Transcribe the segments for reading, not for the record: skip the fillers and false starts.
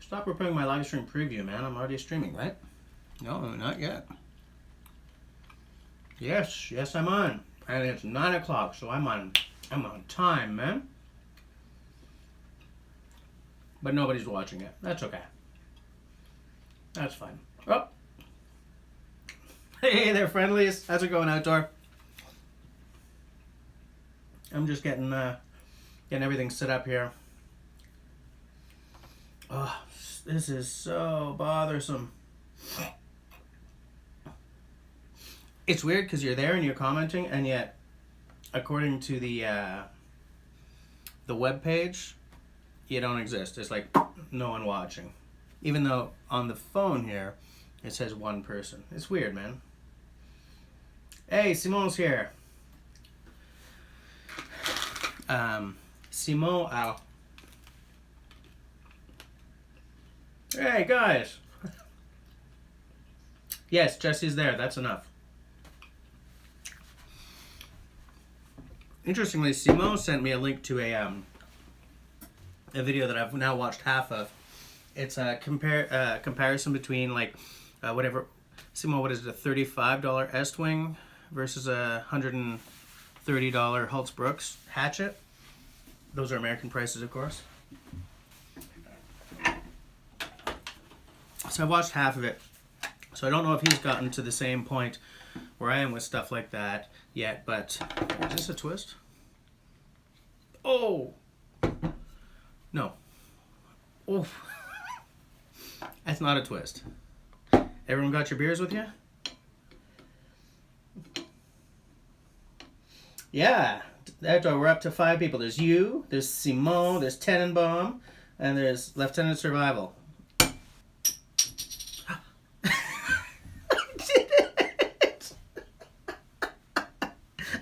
Stop replaying my live stream preview, man. I'm already streaming, right? No, not yet. Yes, I'm on. And it's 9 o'clock, so I'm on time, man. But nobody's watching it. That's okay. That's fine. Oh. Hey there, friendlies. How's it going, Outdoor? I'm just getting everything set up here. Oh, this is so bothersome. It's weird because you're there and you're commenting, and yet, according to the web page, you don't exist. It's like no one watching, even though on the phone here it says one person. It's weird, man. Hey, Simon's here. Simon Al. Hey guys. Yes, Jesse's there. That's enough. Interestingly, Simon sent me a link to a video that I've now watched half of. It's a comparison between whatever, Simon, what is it, a $35 Estwing versus a $130 Haltz Brooks hatchet. Those are American prices, of course. So I watched half of it. So I don't know if he's gotten to the same point where I am with stuff like that yet, but is this a twist? Oh! No. Oh. That's not a twist. Everyone got your beers with you? Yeah. We're up to 5 people. There's you, there's Simon, there's Tenenbaum, and there's Lieutenant Survival.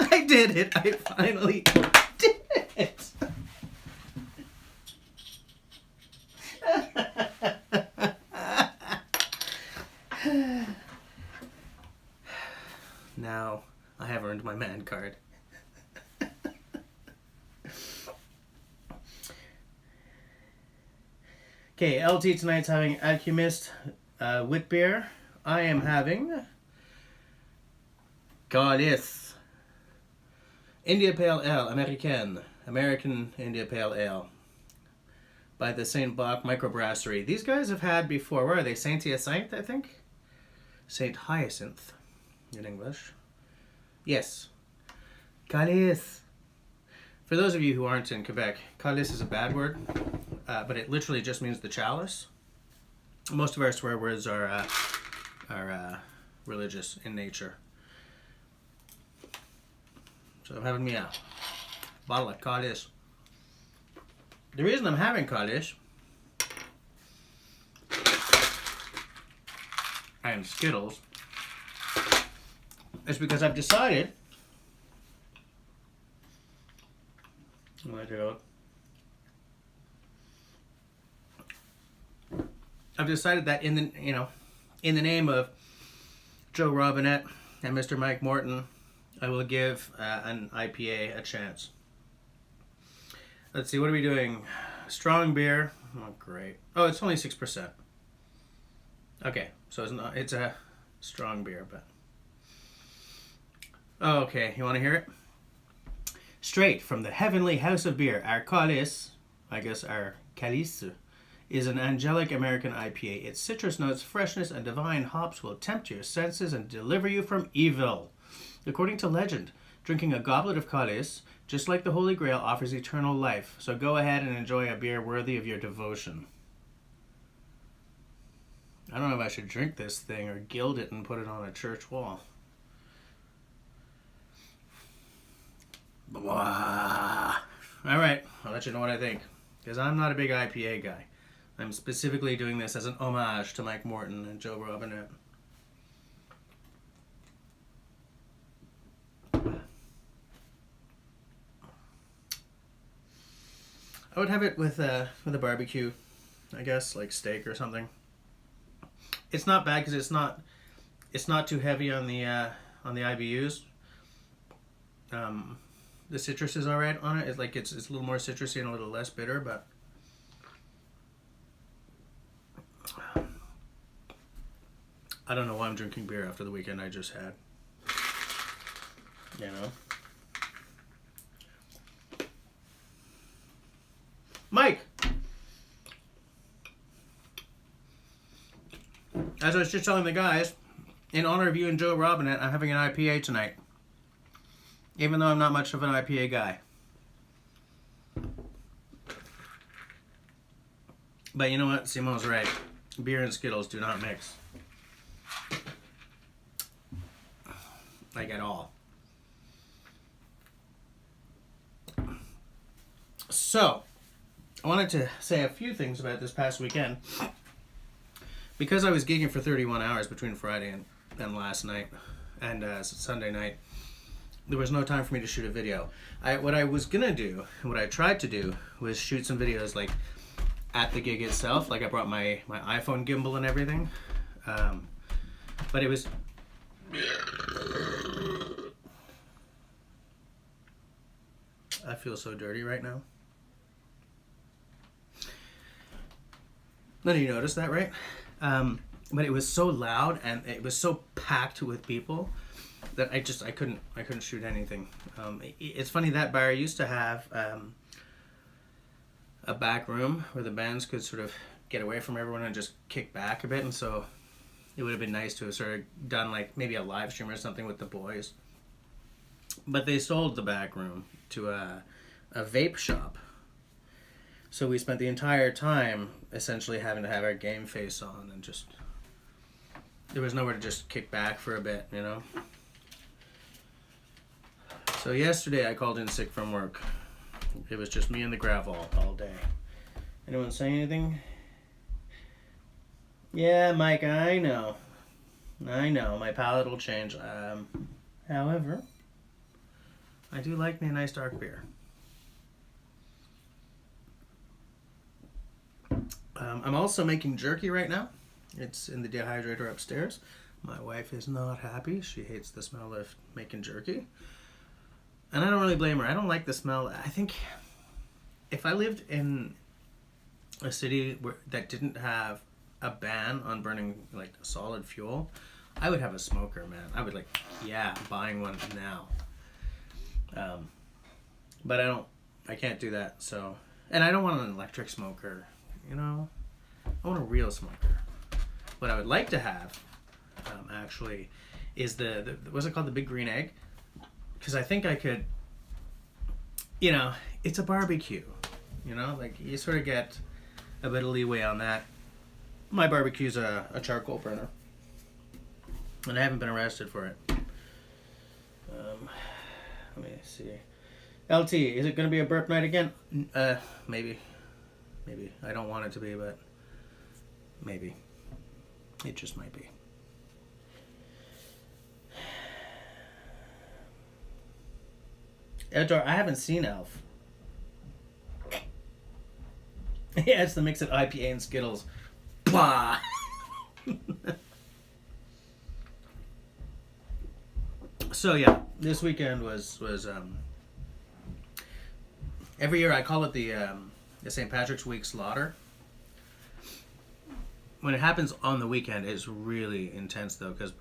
I did it. I finally did it. Now I have earned my man card. Okay, LT tonight's having Alchemist wit beer. I am having Goddess India Pale Ale, American India Pale Ale by the St. Bach Microbrasserie. These guys have had before, where are they? Saint Hyacinthe, I think? Saint Hyacinth in English. Yes. Calice. For those of you who aren't in Quebec, calice is a bad word, but it literally just means the chalice. Most of our swear words are religious in nature. So I'm having me a bottle of calice. The reason I'm having calice and Skittles is because I've decided that in the name of Joe Robinette and Mr. Mike Morton, I will give an IPA a chance. Let's see, what are we doing? Strong beer. Oh, great. Oh, it's only 6%. Okay, so it's a strong beer, but... Oh, okay, you want to hear it? Straight from the heavenly house of beer, our calice, our calice, is an angelic American IPA. Its citrus notes, freshness, and divine hops will tempt your senses and deliver you from evil. According to legend, drinking a goblet of calice, just like the Holy Grail, offers eternal life. So go ahead and enjoy a beer worthy of your devotion. I don't know if I should drink this thing or gild it and put it on a church wall. Blah. All right, I'll let you know what I think, because I'm not a big IPA guy. I'm specifically doing this as an homage to Mike Morton and Joe Robinette. I would have it with a barbecue, I guess, like steak or something. It's not bad because it's not too heavy on the IBUs. The citrus is alright on it. It's a little more citrusy and a little less bitter, but I don't know why I'm drinking beer after the weekend I just had. You know? Mike! As I was just telling the guys, in honor of you and Joe Robinette, I'm having an IPA tonight. Even though I'm not much of an IPA guy. But you know what? Simo's right. Beer and Skittles do not mix. Like at all. So, I wanted to say a few things about this past weekend. Because I was gigging for 31 hours between Friday and last night and Sunday night, there was no time for me to shoot a video. What I was gonna do, what I tried to do, was shoot some videos like at the gig itself. Like I brought my iPhone gimbal and everything. But it was... I feel so dirty right now. None of you noticed that, right? But it was so loud and it was so packed with people that I couldn't shoot anything. It's funny, that bar used to have a back room where the bands could sort of get away from everyone and just kick back a bit, and so it would have been nice to have sort of done like maybe a live stream or something with the boys. But they sold the back room to a vape shop. So we spent the entire time essentially having to have our game face on and just... There was nowhere to just kick back for a bit, you know? So yesterday I called in sick from work. It was just me and the gravel all day. Anyone say anything? Yeah, Mike, I know. My palate will change. However, I do like me a nice dark beer. I'm also making jerky right now. It's in the dehydrator upstairs. My wife is not happy. She hates the smell of making jerky. And I don't really blame her. I don't like the smell. I think if I lived in a city that didn't have a ban on burning like solid fuel, I would have a smoker, man. I would buying one now. But I can't do that, so. And I don't want an electric smoker, you know? I want a real smoker. What I would like to have, actually, is the what's it called? The big green egg? Because I think I could, you know, it's a barbecue, you know? Like, you sort of get a bit of leeway on that. My barbecue's a charcoal burner. And I haven't been arrested for it. Let me see. LT, is it going to be a burp night again? Maybe. Maybe. I don't want it to be, but maybe. It just might be. Outdoor, I haven't seen Elf. Yeah, it's the mix of IPA and Skittles. Bah! So yeah, this weekend was every year I call it the St. Patrick's Week Slaughter. When it happens on the weekend, it's really intense though, because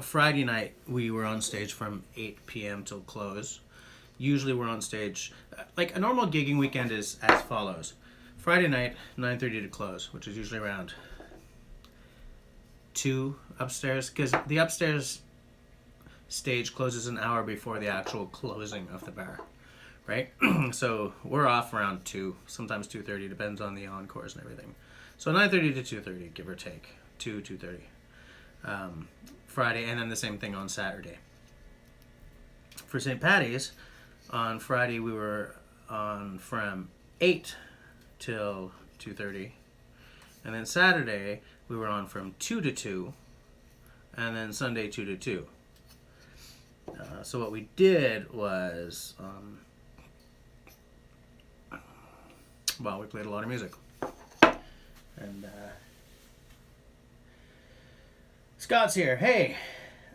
Friday night we were on stage from 8 p.m. till close. Usually we're on stage, like a normal gigging weekend is as follows. Friday night, 9:30 to close, which is usually around 2 upstairs, because the upstairs stage closes an hour before the actual closing of the bar, right? So we're off around 2, sometimes 2:30, depends on the encores and everything. So 9:30 to 2:30, give or take, 2:30. Friday, and then the same thing on Saturday. For St-Paddy's, on Friday we were on from 8 till 2:30, and then Saturday we were on from 2 to 2, and then Sunday 2 to 2. So what we did was, we played a lot of music, and Scott's here. Hey,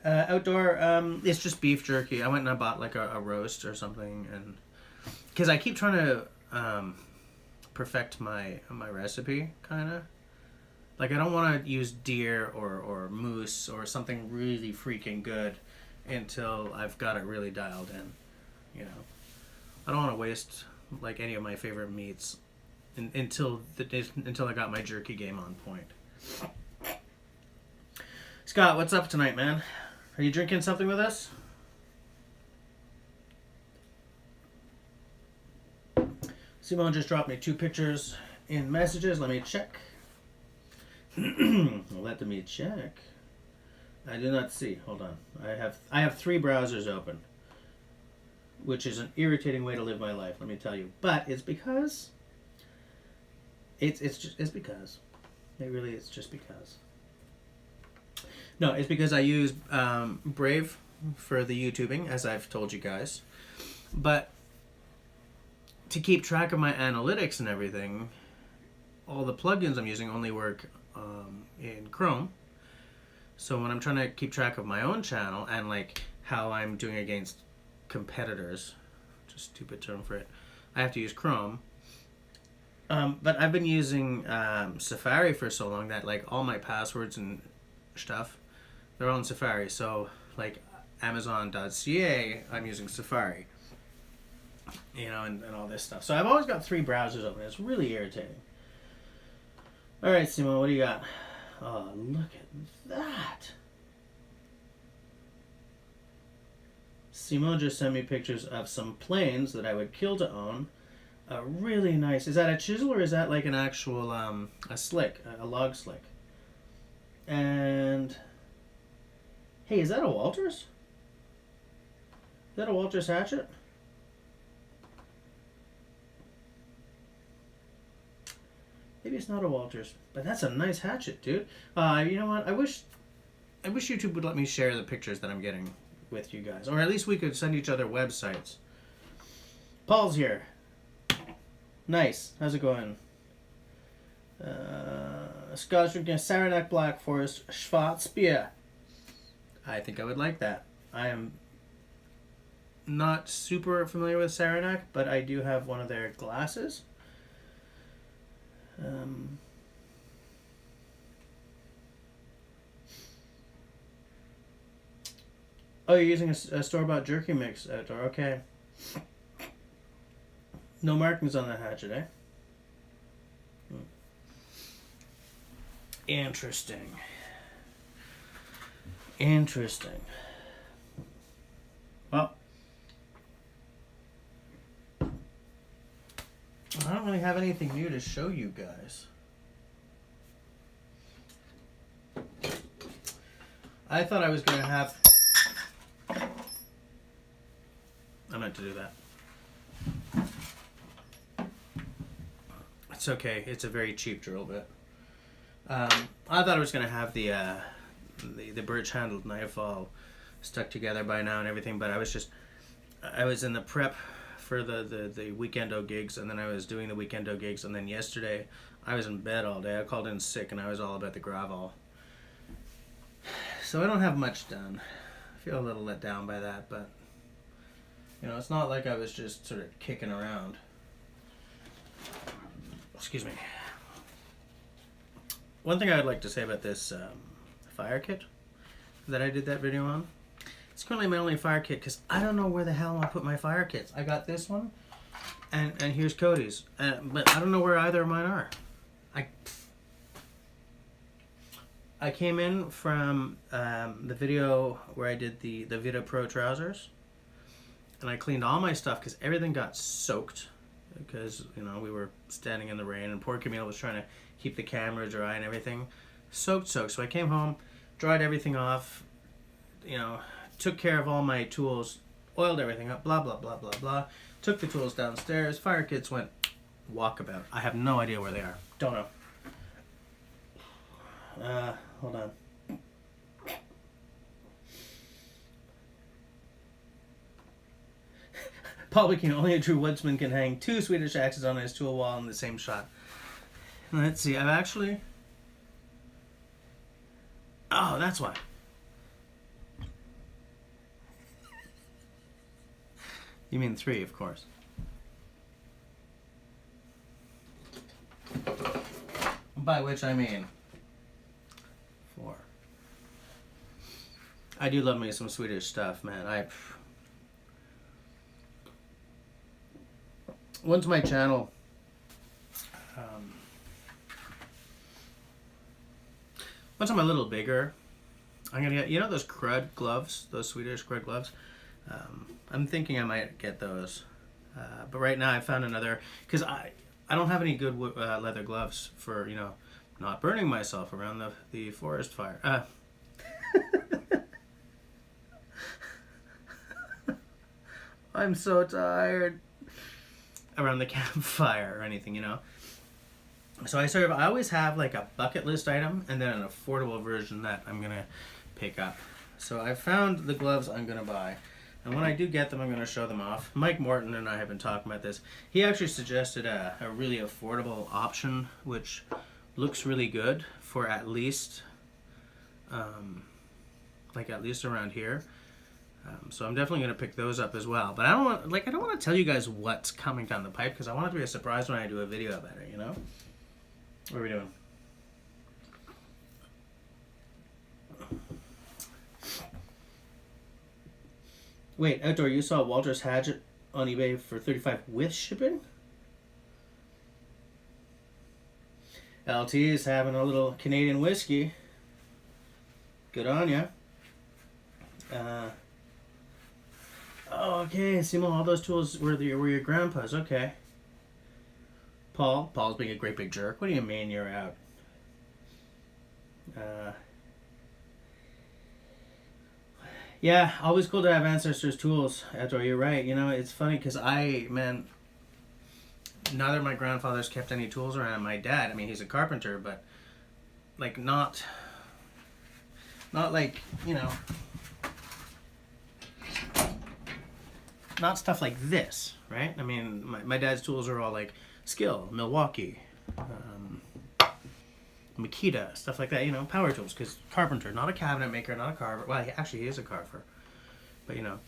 outdoor. It's just beef jerky. I went and I bought like a roast or something, and because I keep trying to perfect my recipe, kind of. Like, I don't want to use deer or moose or something really freaking good until I've got it really dialed in. You know, I don't want to waste like any of my favorite meats until I got my jerky game on point. Scott, what's up tonight, man? Are you drinking something with us? Simone just dropped me 2 pictures in messages. Let me check. Let me check. I do not see. Hold on. I have 3 browsers open, which is an irritating way to live my life, let me tell you. But it's because it's because it really is just because. No, it's because I use Brave for the YouTubing, as I've told you guys. But to keep track of my analytics and everything, all the plugins I'm using only work in Chrome. So when I'm trying to keep track of my own channel and like how I'm doing against competitors, just a stupid term for it, I have to use Chrome. But I've been using Safari for so long that like all my passwords and stuff, they're all in Safari. So like Amazon.ca, I'm using Safari. You know, and all this stuff. So I've always got 3 browsers open. It's really irritating. All right, Simone, what do you got? Oh, look at that. Simone just sent me pictures of some planes that I would kill to own. Really nice. Is that a chisel or is that like an actual a slick, a log slick? And hey, is that a Walters? Is that a Walters hatchet? Maybe it's not a Walters, but that's a nice hatchet, dude. You know what? I wish YouTube would let me share the pictures that I'm getting with you guys, or at least we could send each other websites. Paul's here. Nice. How's it going? Scott's drinking Saranac Black Forest Schwarzbier. I think I would like that. I am not super familiar with Saranac, but I do have one of their glasses. Oh, you're using a store-bought jerky mix outdoor. Okay. No markings on that hatchet, eh? Interesting. Interesting. Well, I don't really have anything new to show you guys. I thought I was going to have... I meant to do that. It's okay. It's a very cheap drill bit. I thought I was going to have the birch-handled knife all stuck together by now and everything, but I was in the prep for the weekendo gigs, and then I was doing the weekendo gigs, and then yesterday I was in bed all day. I called in sick, and I was all about the gravel. So I don't have much done. I feel a little let down by that, but you know, it's not like I was just sort of kicking around. Excuse me. One thing I would like to say about this fire kit that I did that video on, it's currently my only fire kit because I don't know where the hell I put my fire kits. I got this one, and here's Cody's, but I don't know where either of mine are. I came in from the video where I did the Vita Pro trousers, and I cleaned all my stuff because everything got soaked because, you know, we were standing in the rain, and poor Camille was trying to keep the camera dry and everything. Soaked. So I came home, dried everything off, you know, took care of all my tools, oiled everything up, blah, blah, blah, blah, blah. Took the tools downstairs. Fire kits went walkabout. I have no idea where they are. Don't know. Hold on. Paul King, only a true woodsman can hang 2 Swedish axes on his tool wall in the same shot. Let's see, I've actually... Oh, that's why. You mean 3, of course. By which I mean 4. I do love me some Swedish stuff, man. Once my channel once I'm a little bigger, I'm gonna get, you know, those crud gloves, those Swedish crud gloves. I'm thinking I might get those, but right now I found another, because I don't have any good leather gloves for, you know, not burning myself around the forest fire. I'm so tired. Around the campfire or anything, you know. So I always have like a bucket list item and then an affordable version that I'm gonna pick up. So I found the gloves I'm gonna buy, and when I do get them, I'm gonna show them off. Mike Morton and I have been talking about this. He actually suggested a really affordable option, which looks really good for at least, like at least around here. So I'm definitely going to pick those up as well. But I don't want to tell you guys what's coming down the pipe, because I want it to be a surprise when I do a video about it, you know? What are we doing? Wait, Outdoor, you saw Walter's Hatchet on eBay for $35 with shipping? LT is having a little Canadian whiskey. Good on ya. Oh, okay, Simon, all those tools were your grandpa's. Okay. Paul's being a great big jerk. What do you mean you're out? Yeah, always cool to have ancestors' tools. Outdoor, you're right. You know, it's funny because neither of my grandfathers kept any tools around. My dad, I mean, he's a carpenter, but like not like, you know, not stuff like this, right? I mean, my dad's tools are all like Skill, Milwaukee, Makita, stuff like that, you know, power tools, because carpenter, not a cabinet maker, not a carver. Well, actually, he is a carver, but you know.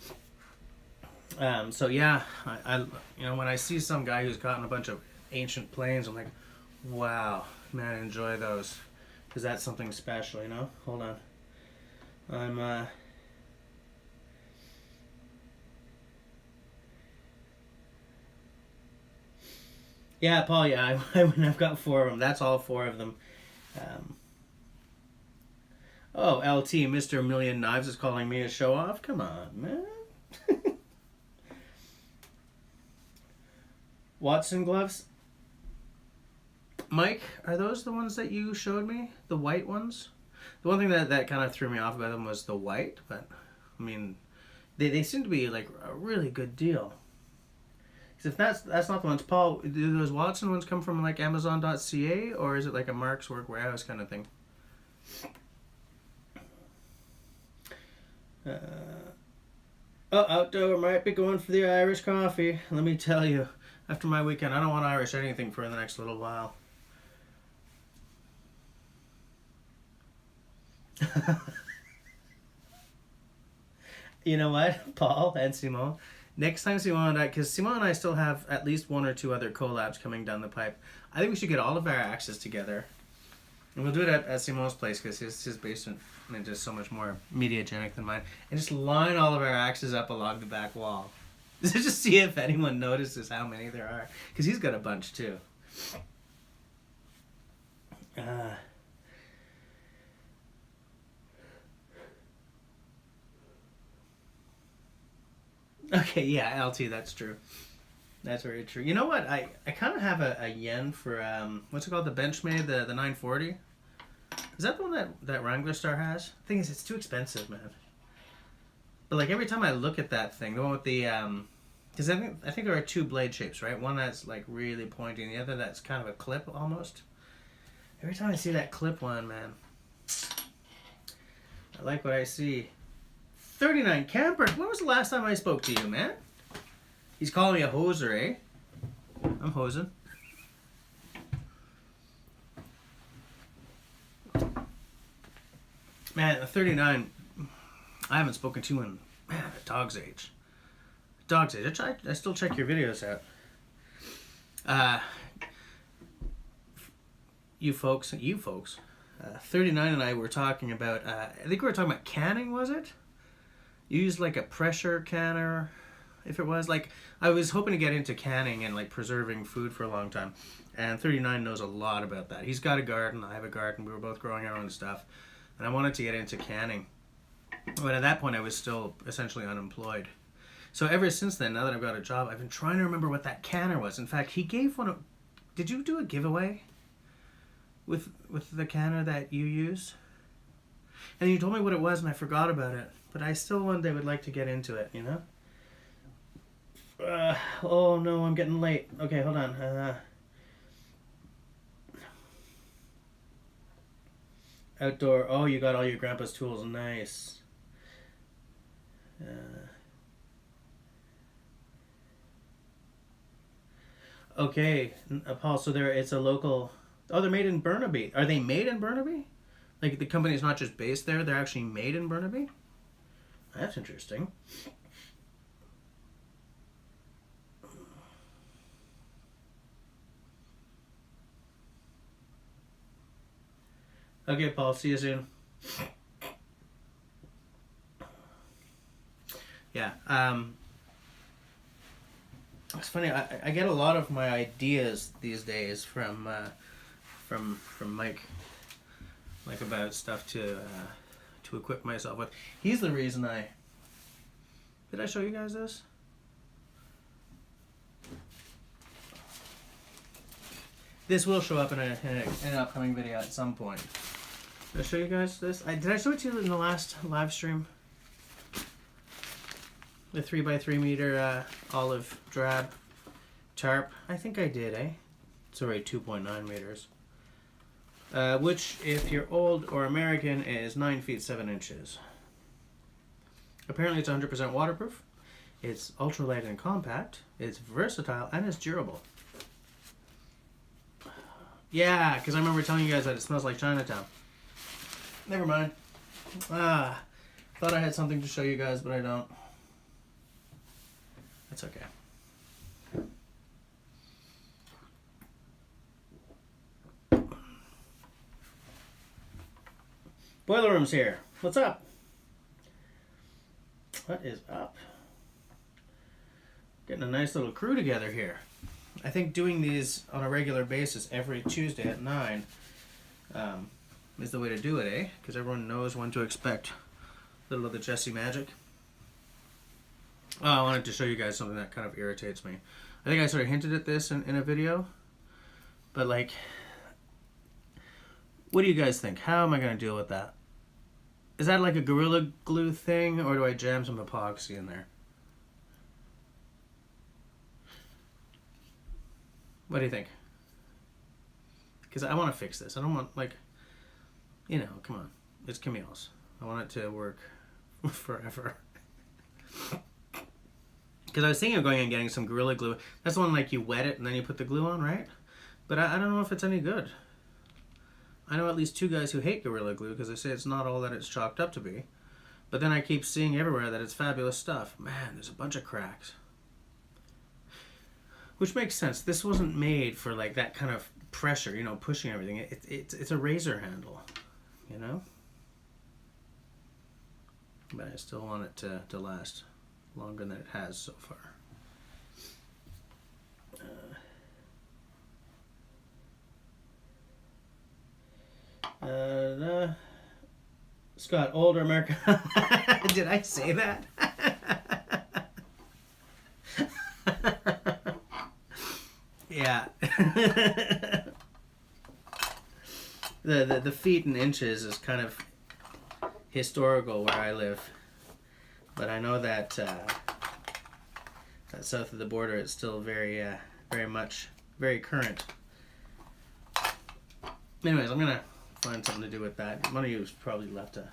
So yeah, I you know, when I see some guy who's gotten a bunch of ancient planes, I'm like, wow, man, enjoy those, because that's something special, you know. Hold on, yeah, Paul, yeah, I've got 4 of them. That's all 4 of them. Oh, LT, Mr. Million Knives is calling me a show-off? Come on, man. Watson gloves? Mike, are those the ones that you showed me? The white ones? The one thing that kind of threw me off about them was the white, but, I mean, they seem to be, like, a really good deal. If that's not the ones, Paul, do those Watson ones come from like Amazon.ca, or is it like a Mark's Work Warehouse kind of thing? Outdoor might be going for the Irish coffee. Let me tell you, after my weekend, I don't want Irish anything for the next little while. You know what, Paul and Simone? Next time Simone and I, because Simone and I still have at least 1 or 2 other collabs coming down the pipe. I think we should get all of our axes together. And we'll do it at Simone's place, because his basement is just so much more mediagenic than mine. And just line all of our axes up along the back wall. Just see if anyone notices how many there are. Because he's got a bunch too. Okay, yeah, LT, that's true. That's very true. You know what? I kind of have a yen for, what's it called? The Benchmade, the 940? Is that the one that Wrangler Star has? The thing is, it's too expensive, man. But like every time I look at that thing, the one with the, because I think there are 2 blade shapes, right? One that's like really pointy, and the other that's kind of a clip almost. Every time I see that clip one, man, I like what I see. 39 Camper. When was the last time I spoke to you, man? He's calling me a hoser, eh? I'm hosing. Man, a 39, I haven't spoken to in, man, a dog's age. Dog's age. I still check your videos out. You folks, 39 and I were talking about, I think we were talking about canning, was it? You used like a pressure canner, if it was. Like, I was hoping to get into canning and like preserving food for a long time. And 39 knows a lot about that. He's got a garden, I have a garden, we were both growing our own stuff. And I wanted to get into canning. But at that point I was still essentially unemployed. So ever since then, now that I've got a job, I've been trying to remember what that canner was. In fact, he gave one of... Did you do a giveaway with the canner that you use? And you told me what it was and I forgot about it. But I still one day would like to get into it, you know? Oh no, I'm getting late. Okay, hold on. Outdoor. Oh, you got all your grandpa's tools. Nice. Okay, Paul, so it's a local... Oh, they're made in Burnaby. Are they made in Burnaby? Like, the company's not just based there, they're actually made in Burnaby? That's interesting. Okay, Paul, see you soon. Yeah, it's funny, I get a lot of my ideas these days from Mike. Like, about stuff to equip myself with. He's the reason Did I show you guys this? This will show up in an upcoming video at some point. Did I show you guys this? Did I show it to you in the last live stream? The 3x3 meter olive drab tarp. I think I did, eh? Sorry, 2.9 meters. Which, if you're old or American, is 9 feet 7 inches. Apparently it's 100% waterproof. It's ultralight and compact. It's versatile and it's durable. Yeah, because I remember telling you guys that it smells like Chinatown. Never mind. Thought I had something to show you guys, but I don't. That's okay. Boiler Room's here. What's up? What is up? Getting a nice little crew together here. I think doing these on a regular basis every Tuesday at 9 is the way to do it, eh? Because everyone knows when to expect a little of the Jesse magic. Oh, I wanted to show you guys something that kind of irritates me. I think I sort of hinted at this in a video. But, like, what do you guys think? How am I going to deal with that? Is that like a Gorilla Glue thing, or do I jam some epoxy in there? What do you think? Because I want to fix this. I don't want, like, you know, come on. It's Camille's. I want it to work forever. Because I was thinking of going and getting some Gorilla Glue. That's the one, like, you wet it and then you put the glue on, right? But I don't know if it's any good. I know at least 2 guys who hate Gorilla Glue because they say it's not all that it's chalked up to be. But then I keep seeing everywhere that it's fabulous stuff. Man, there's a bunch of cracks. Which makes sense. This wasn't made for, like, that kind of pressure, you know, pushing everything. It's a razor handle, you know? But I still want it to last longer than it has so far. Scott, older American. Did I say that? Yeah. The feet and inches is kind of historical where I live, but I know that that south of the border it's still very current. Anyways, I'm gonna find something to do with that. One of you's probably left a...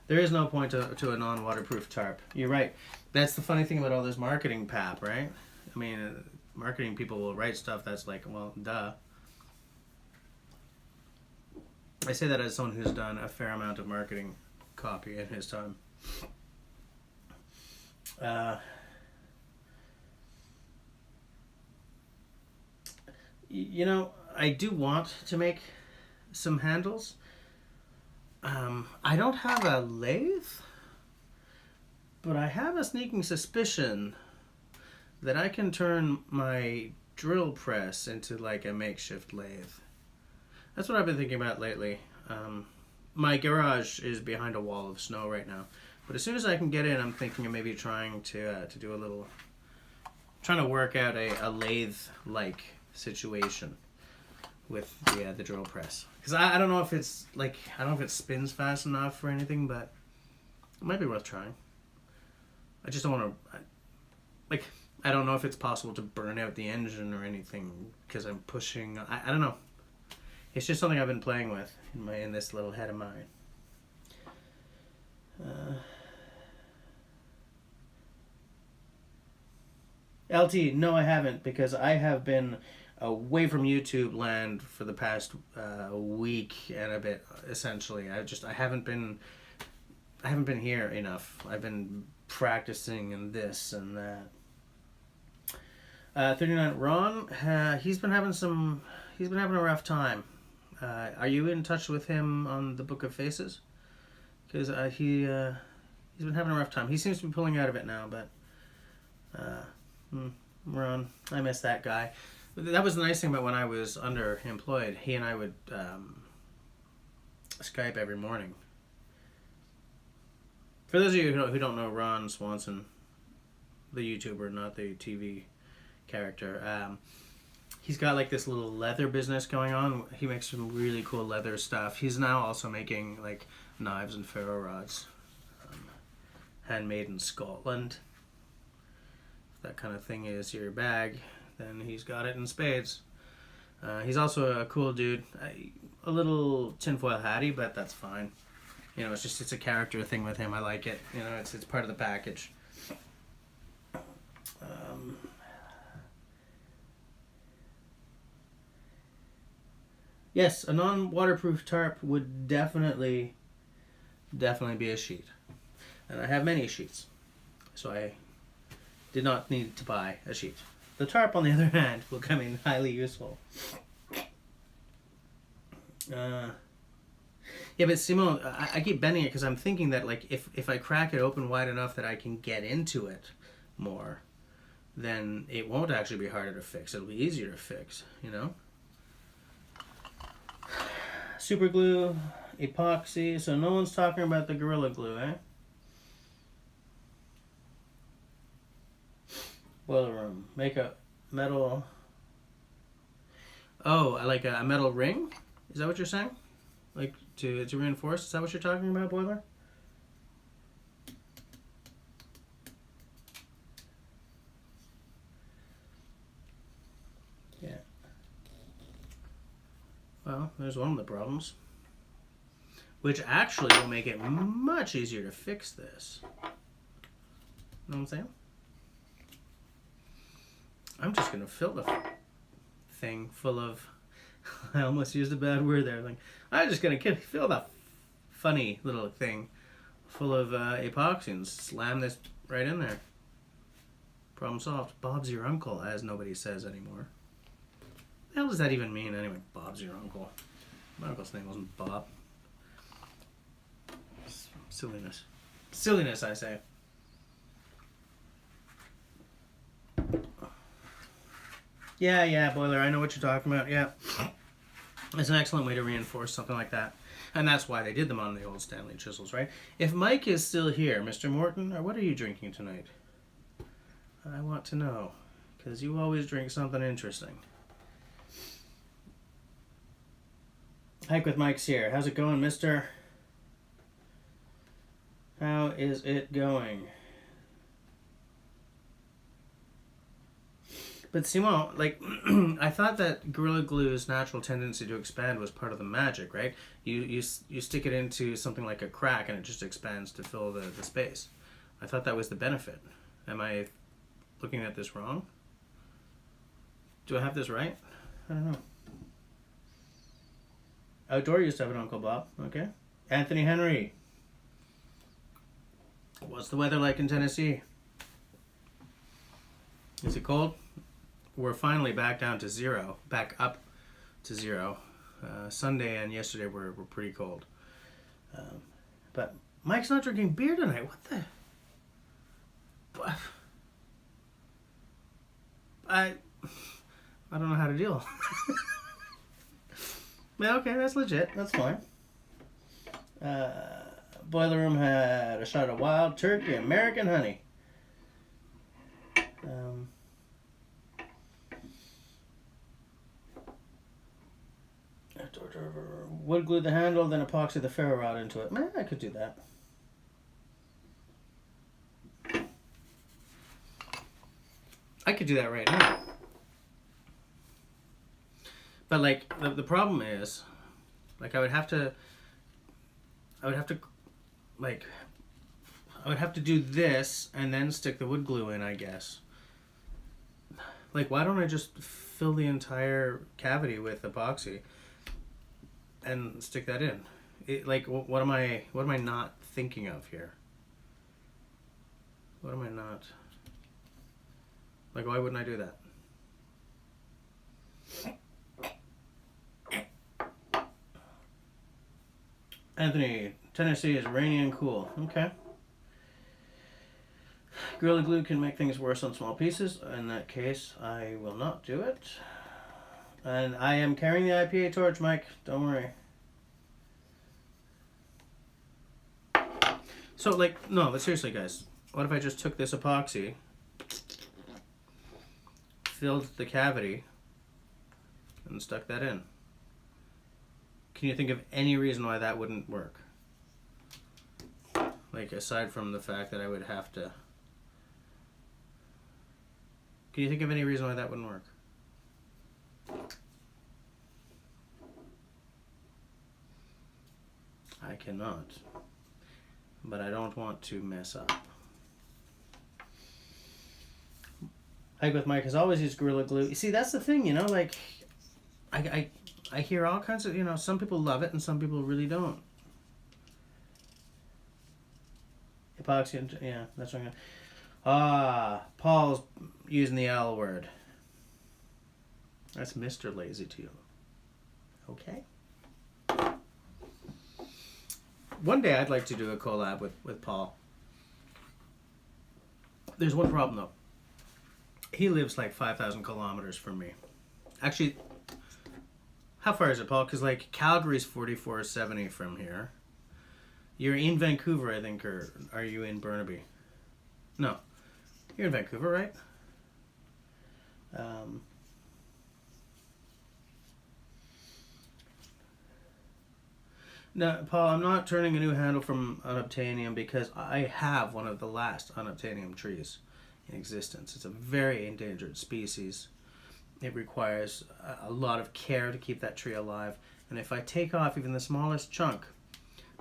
There is no point to a non-waterproof tarp. You're right. That's the funny thing about all this marketing pap, right? I mean, marketing people will write stuff that's like, well, duh. I say that as someone who's done a fair amount of marketing copy in his time. You know, I do want to make some handles. I don't have a lathe, but I have a sneaking suspicion that I can turn my drill press into like a makeshift lathe. That's what I've been thinking about lately. My garage is behind a wall of snow right now, but as soon as I can get in, I'm thinking of maybe trying to do a little, trying to work out a lathe-like situation with the drill press. Because I don't know if it's like, I don't know if it spins fast enough or anything, but it might be worth trying. I just don't want to, like, I don't know if it's possible to burn out the engine or anything because I'm pushing, I don't know. It's just something I've been playing with in this little head of mine. LT, no, I haven't, because I have been away from YouTube land for the past week and a bit. Essentially, I haven't been here enough. I've been practicing and this and that. 39 Ron, he's been having a rough time. Are you in touch with him on the Book of Faces? Because he's been having a rough time. He seems to be pulling out of it now, but Ron, I miss that guy. That was the nice thing about when I was underemployed. He and I would Skype every morning. For those of you who don't know Ron Swanson, the YouTuber, not the TV character, he's got like this little leather business going on. He makes some really cool leather stuff. He's now also making like knives and ferro rods, handmade in Scotland. If that kind of thing is your bag, then he's got it in spades. He's also a cool dude. A little tinfoil hatty, but that's fine. You know, it's a character thing with him. I like it. You know, it's part of the package. Yes, a non-waterproof tarp would definitely be a sheet. And I have many sheets, so I did not need to buy a sheet. The tarp, on the other hand, will come in highly useful. Yeah, but Simone, I keep bending it because I'm thinking that like if I crack it open wide enough that I can get into it more, then it won't actually be harder to fix. It'll be easier to fix, you know? Super glue, epoxy, so no one's talking about the Gorilla Glue, eh? Boiler room, make a metal... Oh, like a metal ring? Is that what you're saying? Like to reinforce? Is that what you're talking about, boiler? Yeah. Well, there's one of the problems. Which actually will make it much easier to fix this. You know what I'm saying? I'm just going to fill the thing full of... I almost used a bad word there. Like, I'm just going to fill that funny little thing full of epoxy and slam this right in there. Problem solved. Bob's your uncle, as nobody says anymore. What the hell does that even mean anyway? Bob's your uncle. My uncle's name wasn't Bob. Silliness. Silliness, I say. Yeah, boiler, I know what you're talking about, yeah. It's an excellent way to reinforce something like that. And that's why they did them on the old Stanley chisels, right? If Mike is still here, Mr. Morton, what are you drinking tonight? I want to know, because you always drink something interesting. Hike with Mike's here. How's it going, mister? How is it going? But Simon, like, I thought that Gorilla Glue's natural tendency to expand was part of the magic, right? You stick it into something like a crack and it just expands to fill the space. I thought that was the benefit. Am I looking at this wrong? Do I have this right? I don't know. Outdoor used to have an Uncle Bob. Okay. Anthony Henry. What's the weather like in Tennessee? Is it cold? We're finally back down to 0. Back up to 0. Sunday and yesterday were pretty cold. But Mike's not drinking beer tonight. What the? I don't know how to deal. Yeah, okay, that's legit. That's fine. Boiler Room had a shot of wild turkey, American honey. Wood glue the handle, then epoxy the ferro rod into it. Man, I could do that. I could do that right now. But like the problem is, like I would have to do this and then stick the wood glue in, I guess. Like, why don't I just fill the entire cavity with epoxy and stick that in? What am I not thinking of here? What am I not? Like, why wouldn't I do that? Anthony, Tennessee is rainy and cool. Okay. Gorilla Glue can make things worse on small pieces. In that case, I will not do it. And I am carrying the IPA torch, Mike. Don't worry. So, like, no, but seriously, guys. What if I just took this epoxy, filled the cavity, and stuck that in? Can you think of any reason why that wouldn't work? Like, aside from the fact that I would have to... Can you think of any reason why that wouldn't work? I cannot. But I don't want to mess up. Hike with Mike has always used Gorilla Glue. You see, that's the thing, you know, like... I hear all kinds of, you know, some people love it and some people really don't. Epoxy, and, yeah, that's what I'm gonna... Paul's using the L word. That's Mr. Lazy to you. Okay. One day I'd like to do a collab with Paul. There's one problem though. He lives like 5,000 kilometers from me. Actually, how far is it, Paul? Because like Calgary's 4470 from here. You're in Vancouver, I think, or are you in Burnaby? No. You're in Vancouver, right? No, Paul, I'm not turning a new handle from unobtainium because I have one of the last unobtainium trees in existence. It's a very endangered species. It requires a lot of care to keep that tree alive. And if I take off even the smallest chunk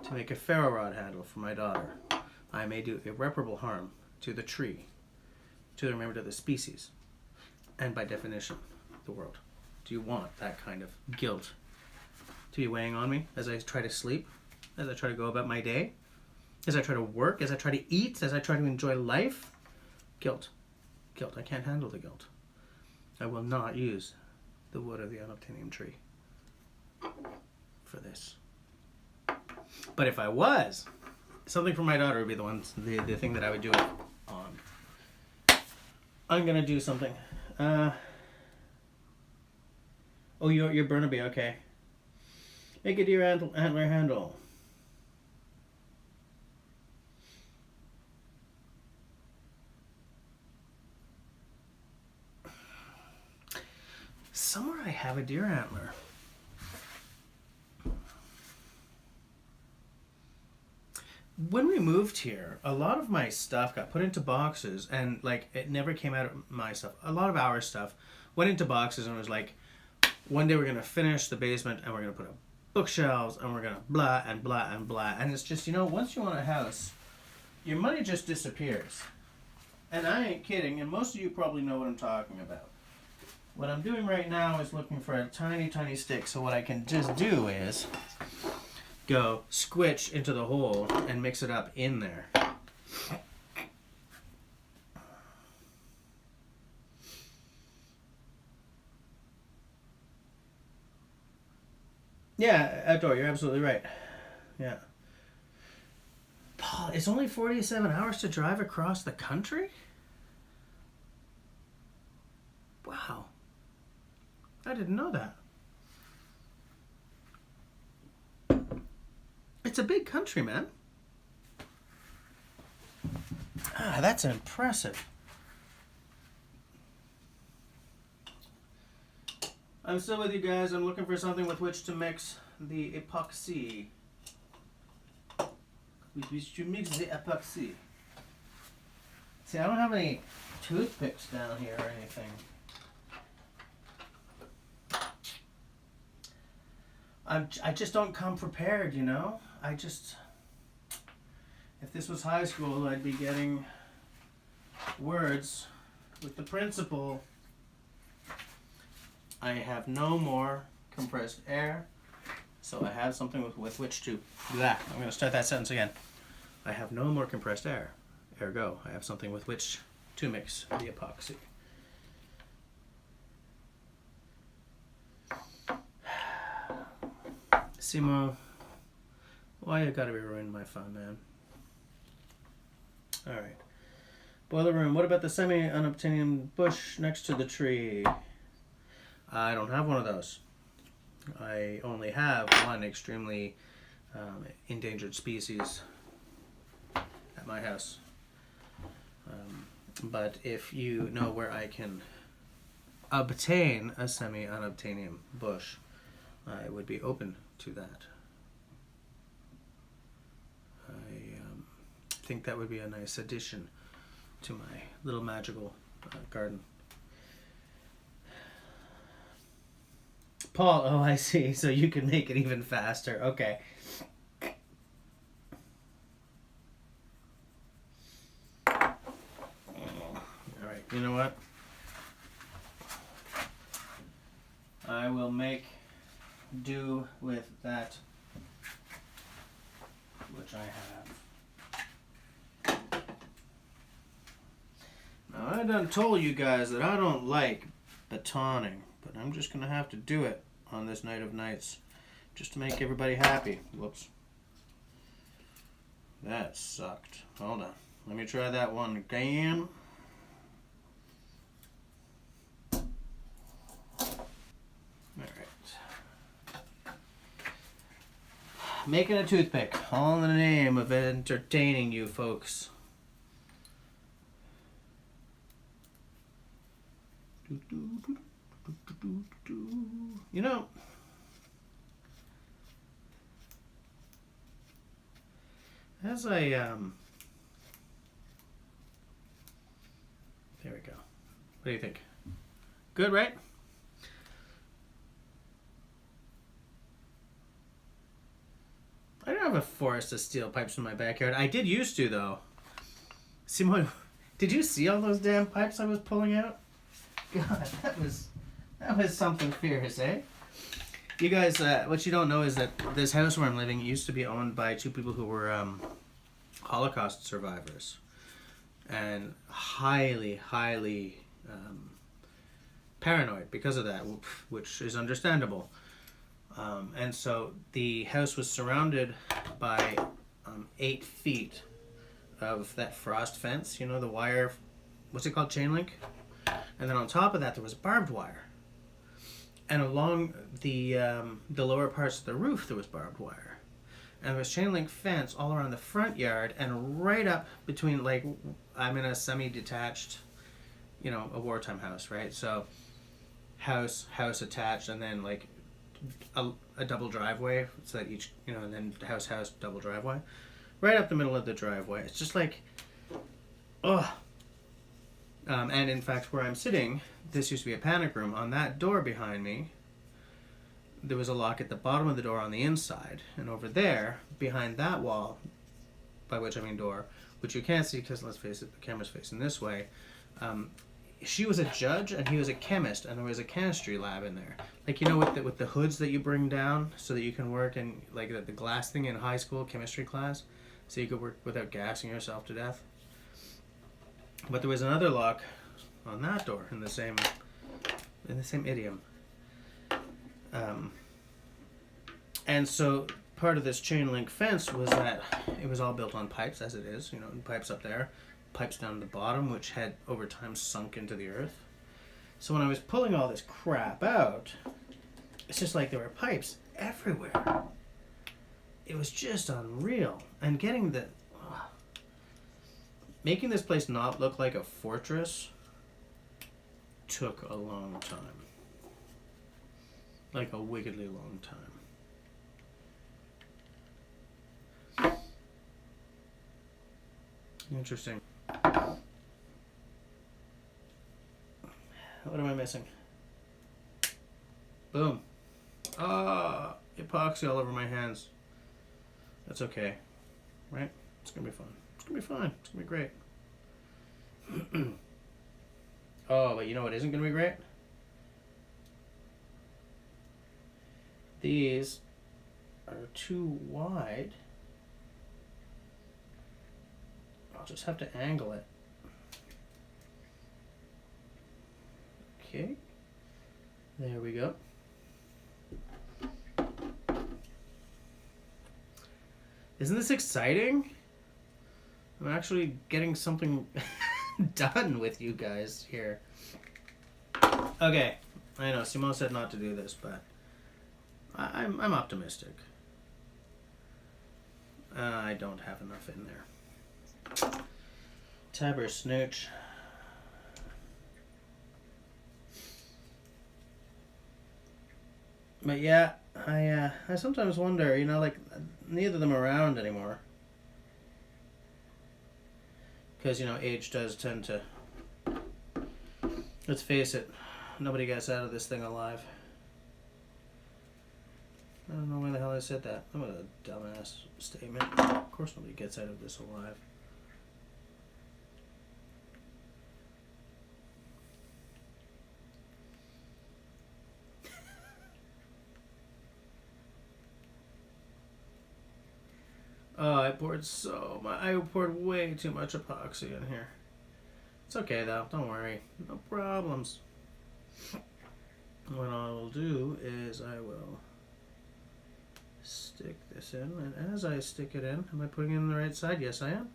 to make a ferro rod handle for my daughter, I may do irreparable harm to the tree, to the remember to the species, and by definition, the world. Do you want that kind of guilt to be weighing on me as I try to sleep, as I try to go about my day, as I try to work, as I try to eat, as I try to enjoy life? Guilt. Guilt. I can't handle the guilt. I will not use the wood of the unobtainium tree for this. But if I was, something for my daughter would be the thing that I would do it on. I'm gonna do something. Oh, you're Burnaby, okay. Make a deer antler handle. Somewhere I have a deer antler. When we moved here, a lot of my stuff got put into boxes and like it never came out of my stuff. A lot of our stuff went into boxes and it was like, one day we're going to finish the basement and we're going to put up bookshelves and we're going to blah and blah and blah. And it's just, you know, once you own a house, your money just disappears. And I ain't kidding, and most of you probably know what I'm talking about. What I'm doing right now is looking for a tiny, tiny stick. So what I can just do is go squitch into the hole and mix it up in there. Yeah, outdoor. You're absolutely right. Yeah. Paul, it's only 47 hours to drive across the country? Wow. I didn't know that. It's a big country, man. Ah, that's impressive. I'm still with you guys. I'm looking for something with which to mix the epoxy. With which to mix the epoxy. See, I don't have any toothpicks down here or anything. I just don't come prepared, you know? If this was high school, I'd be getting words with the principal. I have no more compressed air, so I have something with which to do that. I'm going to start that sentence again. I have no more compressed air. Ergo, I have something with which to mix the epoxy. Simo, why you gotta be ruining my fun, man? Alright. Boiler room, what about the semi-unobtainium bush next to the tree? I don't have one of those. I only have one extremely endangered species at my house. But if you know where I can obtain a semi-unobtainium bush, I would be open to that. I think that would be a nice addition to my little magical garden. Paul, oh I see, so you can make it even faster. Okay. Alright, you know what? I will make do with that which I have. Now I done told you guys that I don't like batoning, but I'm just gonna have to do it on this night of nights just to make everybody happy. Whoops. That sucked. Hold on. Let me try that one again. Making a toothpick, all in the name of entertaining you folks. You know, as I there we go. What do you think? Good, right? I don't have a forest of steel pipes in my backyard. I did used to, though. Simone, did you see all those damn pipes I was pulling out? God, that was something fierce, eh? You guys, what you don't know is that this house where I'm living used to be owned by two people who were Holocaust survivors. And highly, highly paranoid because of that, which is understandable. And so the house was surrounded by 8 feet of that frost fence, you know, the wire, what's it called, chain link? And then on top of that there was barbed wire. And along the lower parts of the roof there was barbed wire. And there was chain link fence all around the front yard and right up between, like, I'm in a semi-detached, you know, a wartime house, right? So house attached, and then like a double driveway, so that each, you know, and then house, double driveway, right up the middle of the driveway. It's just like, oh. And in fact, where I'm sitting, this used to be a panic room. On that door behind me, there was a lock at the bottom of the door on the inside, and over there, behind that wall, by which I mean door, which you can't see because, let's face it, the camera's facing this way. She was a judge and he was a chemist, and there was a chemistry lab in there. Like, you know, with the hoods that you bring down so that you can work in, like, the glass thing in high school chemistry class, so you could work without gassing yourself to death. But there was another lock on that door in the same idiom. And so part of this chain link fence was that it was all built on pipes, as it is, you know, pipes up there, pipes down at the bottom, which had over time sunk into the earth. So when I was pulling all this crap out, it's just like there were pipes everywhere. It was just unreal. And getting the... making this place not look like a fortress took a long time. Like a wickedly long time. Interesting. What am I missing? Boom. Ah, epoxy all over my hands. That's okay. Right? It's gonna be fun. It's gonna be fine. It's gonna be great. Oh, but you know what isn't gonna be great? These are too wide. I'll just have to angle it. Okay. There we go. Isn't this exciting? I'm actually getting something done with you guys here. Okay, I know Simone said not to do this, but I'm optimistic. I don't have enough in there. Tabber snooch. But yeah, I sometimes wonder, you know, like neither of them are around anymore. Because, you know, age does tend to... Let's face it, nobody gets out of this thing alive. I don't know why the hell I said that. That was a dumbass statement. Of course nobody gets out of this alive. Oh, I poured way too much epoxy in here. It's okay though, don't worry. No problems. What I will do is I will stick this in, and as I stick it in, am I putting it in the right side? Yes, I am.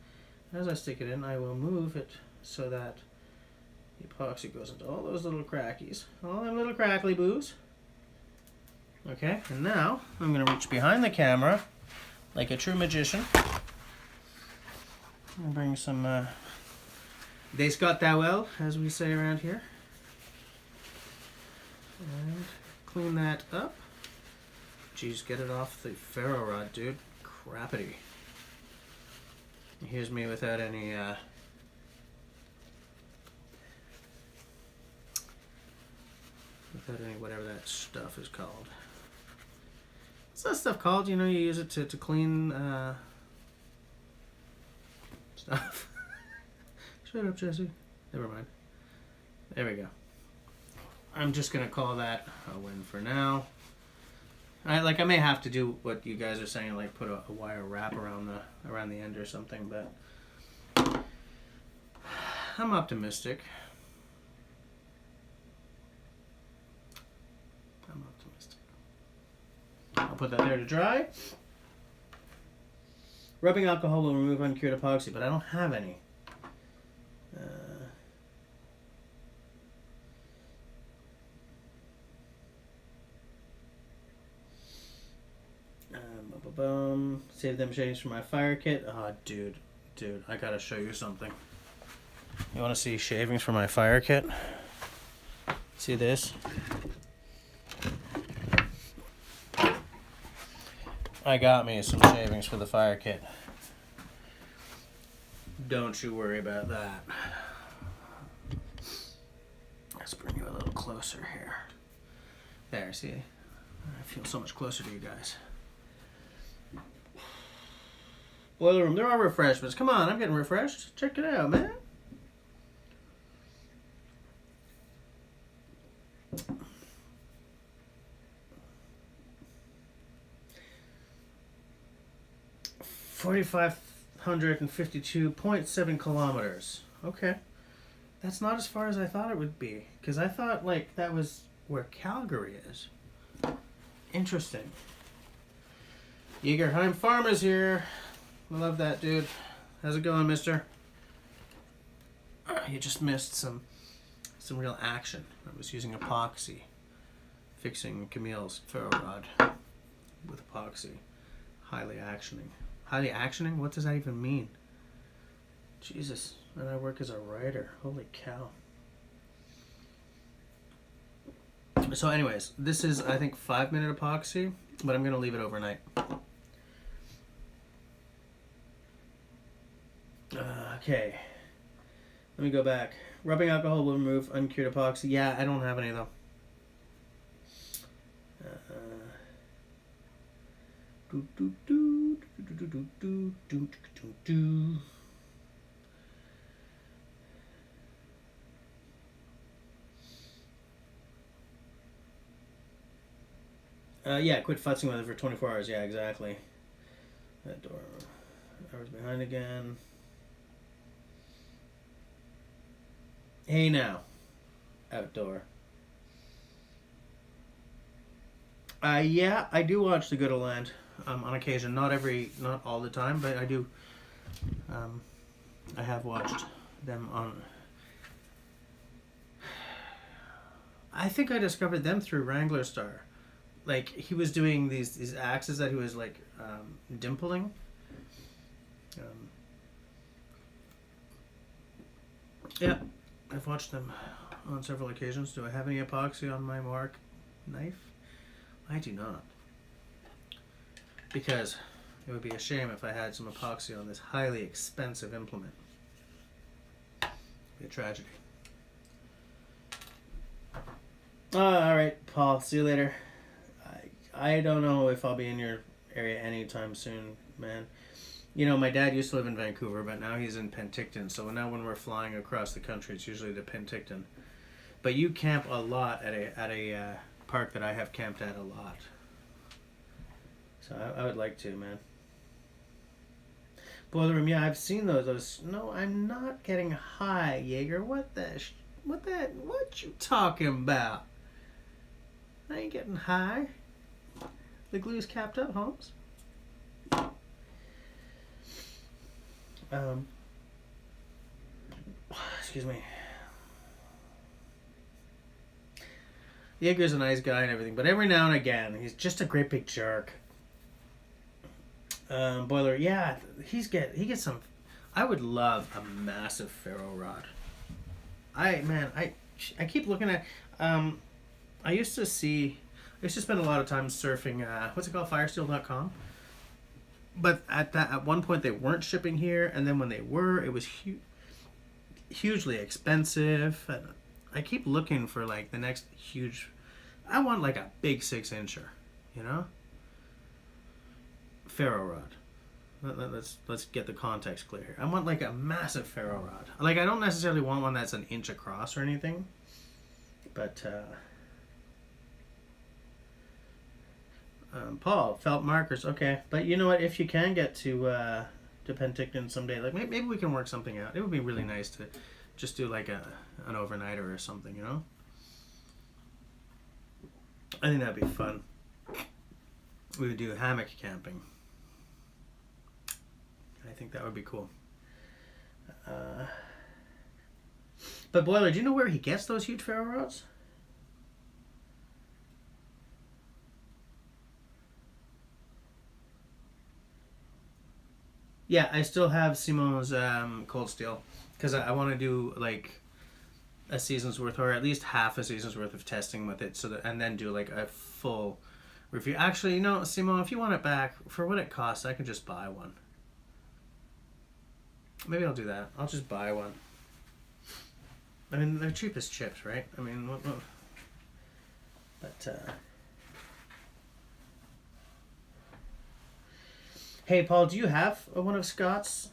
As I stick it in, I will move it so that the epoxy goes into all those little crackies. All them little crackly boos. Okay, and now I'm going to reach behind the camera like a true magician. And bring some They Scott that well, as we say around here. And clean that up. Jeez, get it off the ferro rod, dude. Crappity. Here's me without any whatever that stuff is called. What's that stuff called? You know, you use it to clean stuff. Shut up, Jesse. Never mind. There we go. I'm just gonna call that a win for now. I may have to do what you guys are saying, like put a wire wrap around the end or something, but I'm optimistic. I'll put that there to dry. Rubbing alcohol will remove uncured epoxy, but I don't have any. Save them shavings for my fire kit. Oh, dude, I gotta show you something. You want to see shavings for my fire kit? See this? I got me some shavings for the fire kit. Don't you worry about that. Let's bring you a little closer here. There, see? I feel so much closer to you guys. Boiler room, there are refreshments. Come on, I'm getting refreshed. Check it out, man. $4,552.7 kilometers. Okay. That's not as far as I thought it would be. Because I thought, like, that was where Calgary is. Interesting. Yeagerheim Farmers here. I love that, dude. How's it going, mister? You just missed some real action. I was using epoxy, fixing Camille's ferro rod with epoxy. Highly actioning. Highly actioning? What does that even mean? Jesus. And I work as a writer. Holy cow. So anyways, this is, I think, 5-minute epoxy, but I'm going to leave it overnight. Okay. Let me go back. Rubbing alcohol will remove uncured epoxy. Yeah, I don't have any, though. Yeah, quit futzing with it for 24 hours. Yeah, exactly. That door. Hours behind again. Hey now. Outdoor. Yeah, I do watch The Good of Land on occasion. Not all the time, but I do. I have watched them on. I think I discovered them through Wrangler Star. Like, he was doing these axes that he was like dimpling. Yeah, I've watched them on several occasions. Do I have any epoxy on my mark knife? I do not. Because it would be a shame if I had some epoxy on this highly expensive implement. It'd be a tragedy. Alright, Paul. See you later. I don't know if I'll be in your area anytime soon, man. You know, my dad used to live in Vancouver, but now he's in Penticton. So now when we're flying across the country, it's usually to Penticton. But you camp a lot at a park that I have camped at a lot. So I would like to, man. Boiler room, yeah, I've seen those. No, I'm not getting high, Jaeger. What you talking about? I ain't getting high. The glue's capped up, Holmes. Excuse me. Jaeger's a nice guy and everything, but every now and again, he's just a great big jerk. Boiler, yeah, he gets some. I would love a massive ferro rod. I keep looking at. I used to spend a lot of time surfing. What's it called? Firesteel.com. But at one point they weren't shipping here, and then when they were, it was hugely expensive. And I keep looking for like the next huge. I want like a big 6-incher, you know. Ferro rod. Let's get the context clear here. I want like a massive ferro rod. Like, I don't necessarily want one that's an inch across or anything, but Paul, felt markers, okay. But you know what? If you can get to Penticton someday, like maybe we can work something out. It would be really nice to just do like an overnighter or something, you know. I think that'd be fun. We would do hammock camping. I think that would be cool. But Boiler, do you know where he gets those huge ferro rods? Yeah, I still have Simo's cold steel because I want to do like a season's worth, or at least half a season's worth of testing with it, and then do like a full review. Actually, you know, Simo, if you want it back for what it costs, I could just buy one. Maybe I'll do that. I'll just buy one. I mean, they're cheap as chips, right? I mean, but hey, Paul, do you have one of Scott's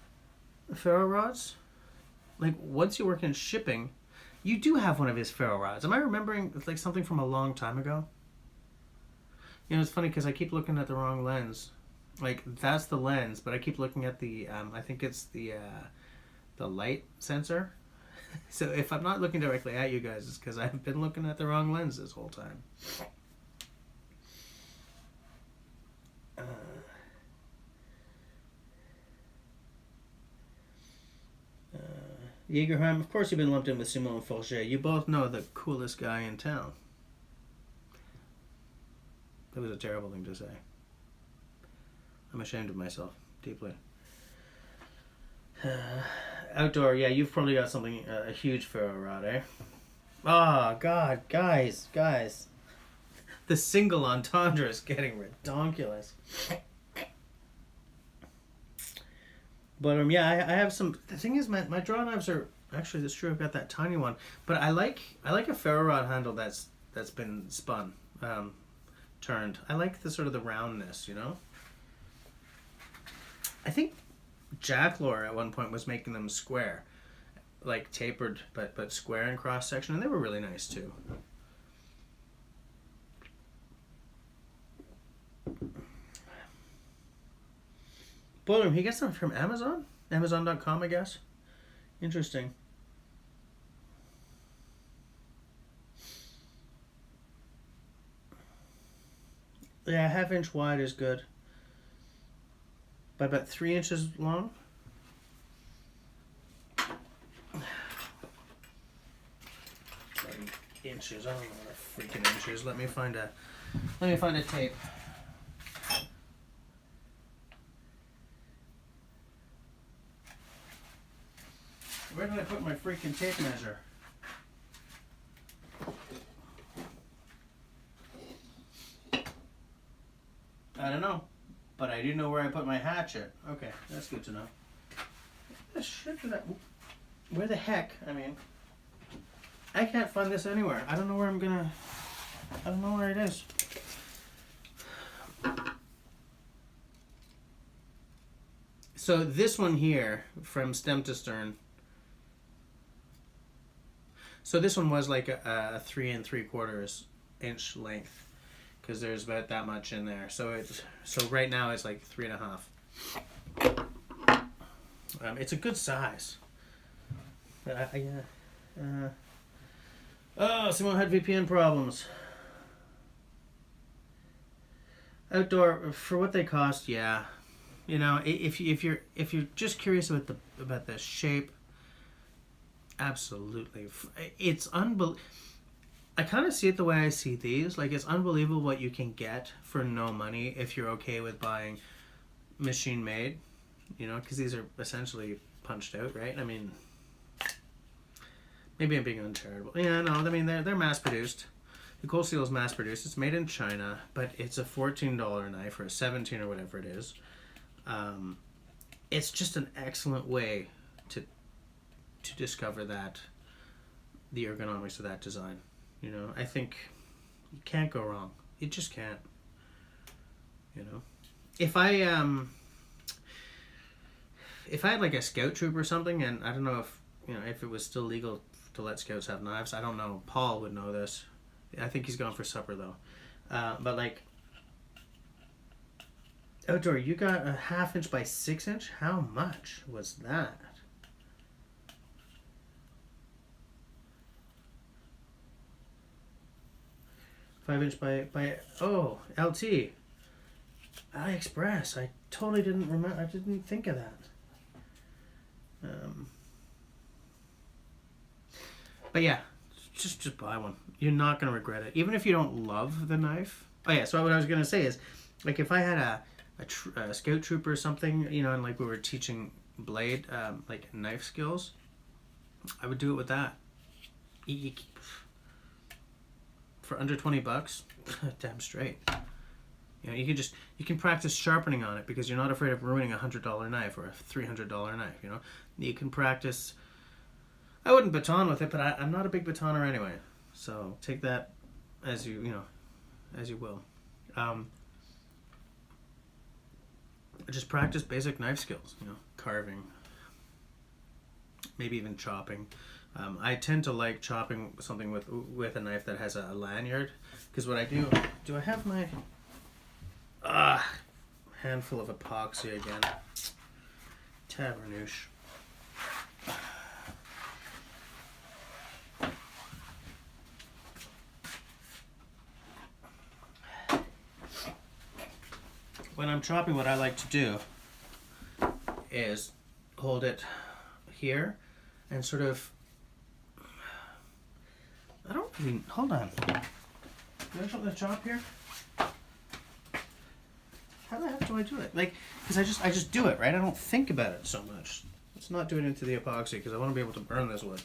ferro rods? Like, once you work in shipping, you do have one of his ferro rods. Am I remembering like something from a long time ago? You know, it's funny because I keep looking at the wrong lens. Like, that's the lens, but I keep looking at the, I think it's the light sensor. So if I'm not looking directly at you guys, it's because I've been looking at the wrong lens this whole time. Jägerheim, of course you've been lumped in with Simon Forget. You both know the coolest guy in town. That was a terrible thing to say. I'm ashamed of myself, deeply. Outdoor, yeah, you've probably got something, a huge ferro rod, eh? Oh, God, guys. The single entendre is getting redonkulous. But yeah, I have some. The thing is, my draw knives are actually, that's true. I've got that tiny one, but I like a ferro rod handle that's been spun, turned. I like the sort of the roundness, you know. I think Jack Lore at one point was making them square, like tapered but square in cross section, and they were really nice too. Boom, he gets them from Amazon? Amazon.com, I guess. Interesting. Yeah, 1/2 inch wide is good. By about 3 inches long. Inches, I don't know what freaking inches. Let me find a tape. Where did I put my freaking tape measure? I don't know, but I do know where I put my hatchet. Okay, that's good to know. Where the heck? I mean, I can't find this anywhere. I don't know where I don't know where it is. So this one here, from stem to stern. So this one was like a 3 3/4 inch length, because there's about that much in there. So right now it's like 3.5. It's a good size. Oh, Simone had VPN problems. Outdoor, for what they cost, yeah. You know, if you're just curious about the shape, absolutely. It's unbelievable. I kind of see it the way I see these. Like, it's unbelievable what you can get for no money if you're okay with buying machine made. You know, because these are essentially punched out, right? I mean, maybe I'm being uncharitable. Yeah, no, I mean, they're mass produced. The Cold Steel is mass produced. It's made in China, but it's a $14 knife or a $17 or whatever it is. It's just an excellent way to discover the ergonomics of that design. You know, I think you can't go wrong. You just can't. You know, if I had like a scout troop or something, and I don't know if it was still legal to let scouts have knives. I don't know. Paul would know this. I think he's gone for supper though. But like, outdoor, you got a 1/2 inch by 6 inch. How much was that? $5 inch by LT AliExpress. I totally didn't remember. I didn't think of that. But yeah, just buy one. You're not gonna regret it, even if you don't love the knife. Oh yeah. So what I was gonna say is, like, if I had a scout troop or something, you know, and like we were teaching blade, like knife skills, I would do it with that. For under $20, damn straight. You know, you can practice sharpening on it because you're not afraid of ruining a $100 knife or a $300 knife. You know, you can practice. I wouldn't baton with it, but I'm not a big batoner anyway. So take that as you will. Just practice basic knife skills. You know, carving, maybe even chopping. I tend to like chopping something with a knife that has a lanyard, because what I do I have my handful of epoxy again. Tabernouche. When I'm chopping, what I like to do is hold it here and sort of, I don't really, hold on. Do I have something to chop here? How the heck do I do it? Like, because I just do it, right? I don't think about it so much. Let's not do it into the epoxy because I want to be able to burn this wood.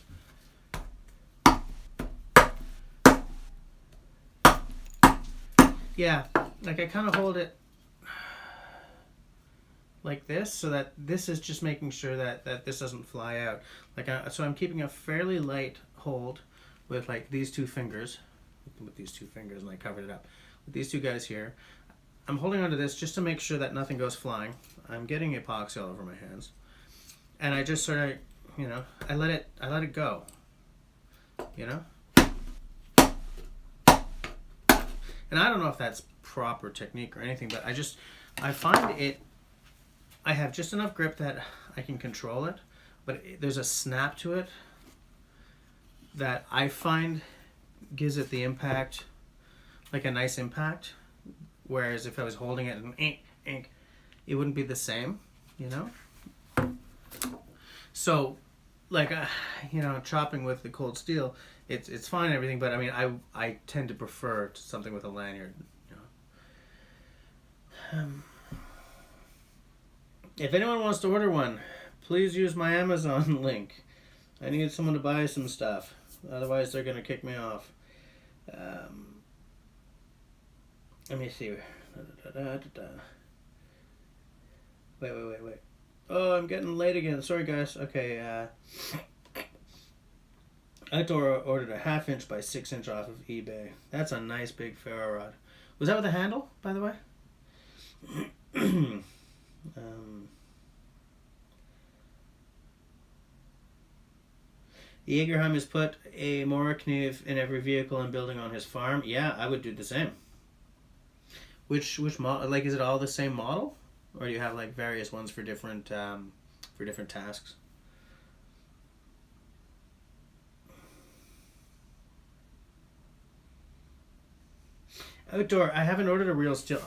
Yeah, like I kind of hold it like this, so that this is just making sure that this doesn't fly out. Like, so I'm keeping a fairly light hold with like these two fingers, with these two fingers, and I covered it up with these two guys here. I'm holding onto this just to make sure that nothing goes flying. I'm getting epoxy all over my hands, and I just sort of, you know, I let it go, you know. And I don't know if that's proper technique or anything, but I find it. I have just enough grip that I can control it, but there's a snap to it that I find gives it the impact, like a nice impact. Whereas if I was holding it and ink, it wouldn't be the same, you know? So, like, you know, chopping with the cold steel, it's fine and everything, but I mean, I tend to prefer something with a lanyard, you know? If anyone wants to order one, please use my Amazon link. I need someone to buy some stuff. Otherwise, they're going to kick me off. Let me see. Wait. Oh, I'm getting late again. Sorry, guys. Okay. Outdoor ordered a 1/2 inch by 6 inch off of eBay. That's a nice big ferro rod. Was that with a handle, by the way? Jägerheim has put a Morakniv in every vehicle and building on his farm. Yeah, I would do the same. Which model? Like, is it all the same model, or do you have like various ones for different tasks? Outdoor. I haven't ordered a real steel.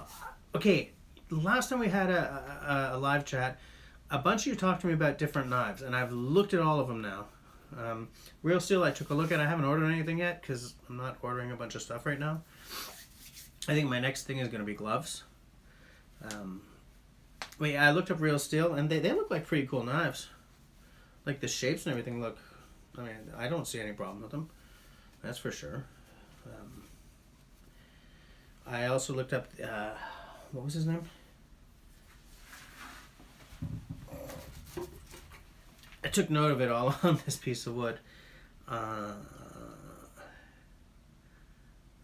Okay, last time we had a live chat, a bunch of you talked to me about different knives, and I've looked at all of them now. Real steel, I took a look at. I haven't ordered anything yet because I'm not ordering a bunch of stuff right now. I think my next thing is going to be gloves. But yeah, I looked up real steel, and they look like pretty cool knives. Like the shapes and everything look. I mean, I don't see any problem with them. That's for sure. I also looked up. What was his name? I took note of it all on this piece of wood.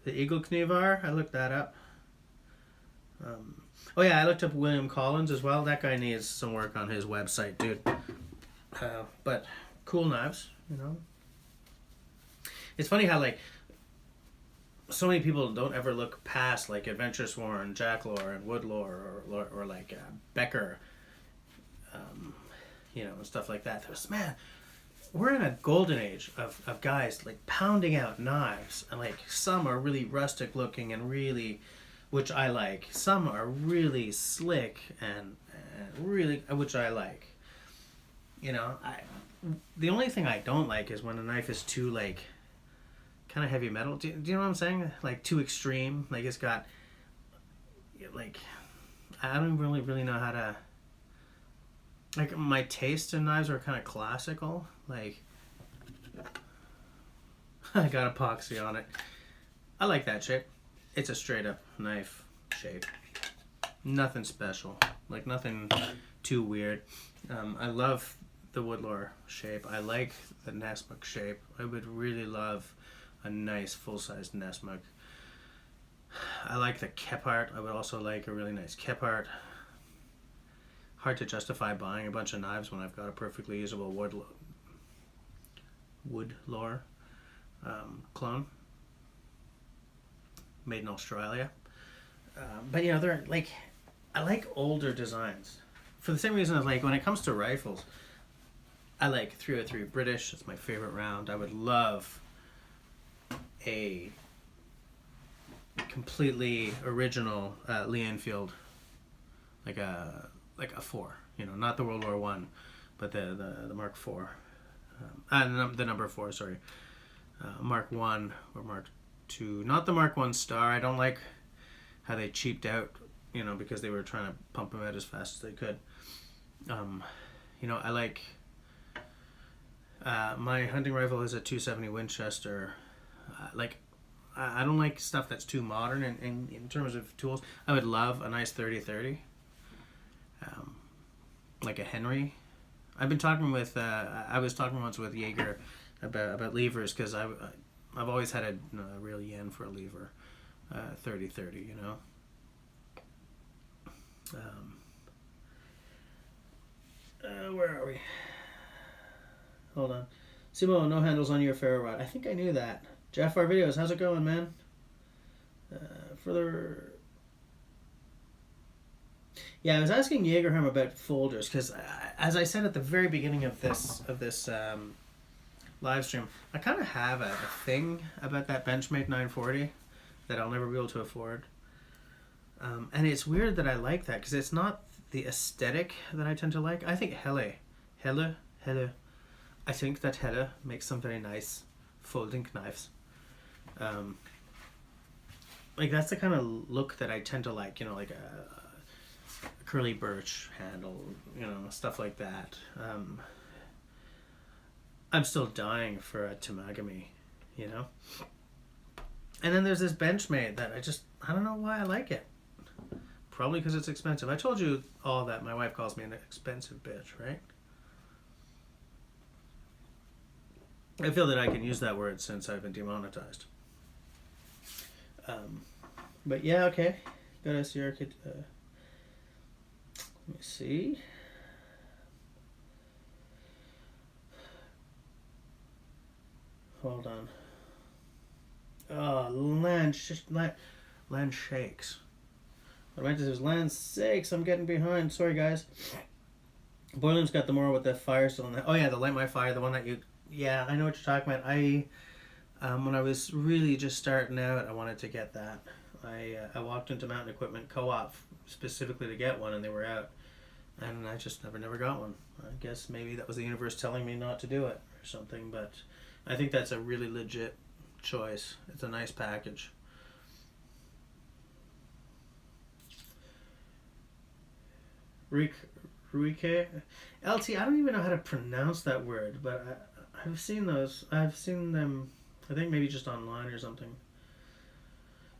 The Eagle Knivar, I looked that up. Oh yeah, I looked up William Collins as well. That guy needs some work on his website, dude. But cool knives, you know. It's funny how like so many people don't ever look past like Adventure Sworn, Jacklore, and Woodlore, or like Becker, you know, and stuff like that. There's, man, we're in a golden age of guys like pounding out knives, and like some are really rustic looking and really, which I like. Some are really slick and really, which I like. You know, the only thing I don't like is when a knife is too like kind of heavy metal. Do you know what I'm saying? Like too extreme. Like it's got like I don't really know how to. Like my taste in knives are kind of classical. Like I got epoxy on it. I like that shape. It's a straight up knife shape. Nothing special. Like nothing too weird. I love the Woodlore shape. I like the Nessmuk shape. I would really love a nice full-sized Nessmuk. I like the Kephart. I would also like a really nice Kephart. Hard to justify buying a bunch of knives when I've got a perfectly usable Woodlore clone made in Australia. But you know, they're like, I like older designs for the same reason as like when it comes to rifles, I like 303 British. It's my favorite round. I would love a completely original Lee Enfield, like a 4, you know, not the World War I, but the Mark IV. The number 4, sorry. Mark 1 or Mark 2. Not the Mark 1 Star. I don't like how they cheaped out, you know, because they were trying to pump them out as fast as they could. You know, I like... my hunting rifle is a 270 Winchester. I don't like stuff that's too modern in terms of tools. I would love a nice 30-30. Like a Henry. I've been talking with, I was talking once with Jaeger about levers, because I've always had a real yen for a lever. 30-30, you know. Where are we? Hold on. Simo, no handles on your ferro rod. I think I knew that. Jeff, our videos, how's it going, man? Further... Yeah, I was asking Jaegerham about folders, because as I said at the very beginning of this live stream, I kind of have a thing about that Benchmade 940 that I'll never be able to afford. And it's weird that I like that, because it's not the aesthetic that I tend to like. I think Helle. I think that Helle makes some very nice folding knives. Like, that's the kind of look that I tend to like, you know, like a curly birch handle, you know, stuff like that. I'm still dying for a Tamagami, you know. And then there's this Benchmade that I don't know why I like it. Probably because it's expensive. I told you all that my wife calls me an expensive bitch, right? I feel that I can use that word since I've been demonetized. But yeah, okay. Got a Sierra kit. Let me see. Hold on. Oh, land shakes. What I meant to say is land sakes, I'm getting behind. Sorry, guys. Boylan's got the more with the fire still in that. Oh yeah, the Light My Fire, the one that you... Yeah, I know what you're talking about. When I was really just starting out, I wanted to get that. I walked into Mountain Equipment Co-op specifically to get one, and they were out. And I just never got one. I guess maybe that was the universe telling me not to do it or something, but I think that's a really legit choice. It's a nice package. Ruike? LT, I don't even know how to pronounce that word, but I've seen those. I've seen them, I think maybe just online or something.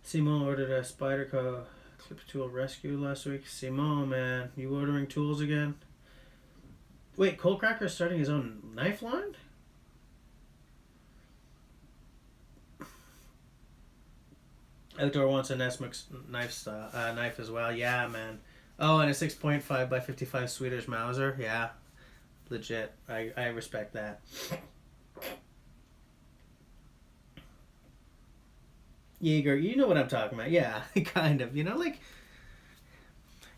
Simon ordered a Spyderco clip tool rescue last week. Simon, man, you ordering tools again? Wait, Coldcracker's starting his own knife line? Outdoor wants a Nesmix knife as well. Yeah, man. Oh, and a 6.5 by 55 Swedish Mauser. Yeah, legit. I respect that. Jaeger, you know what I'm talking about. Yeah, kind of. You know, like,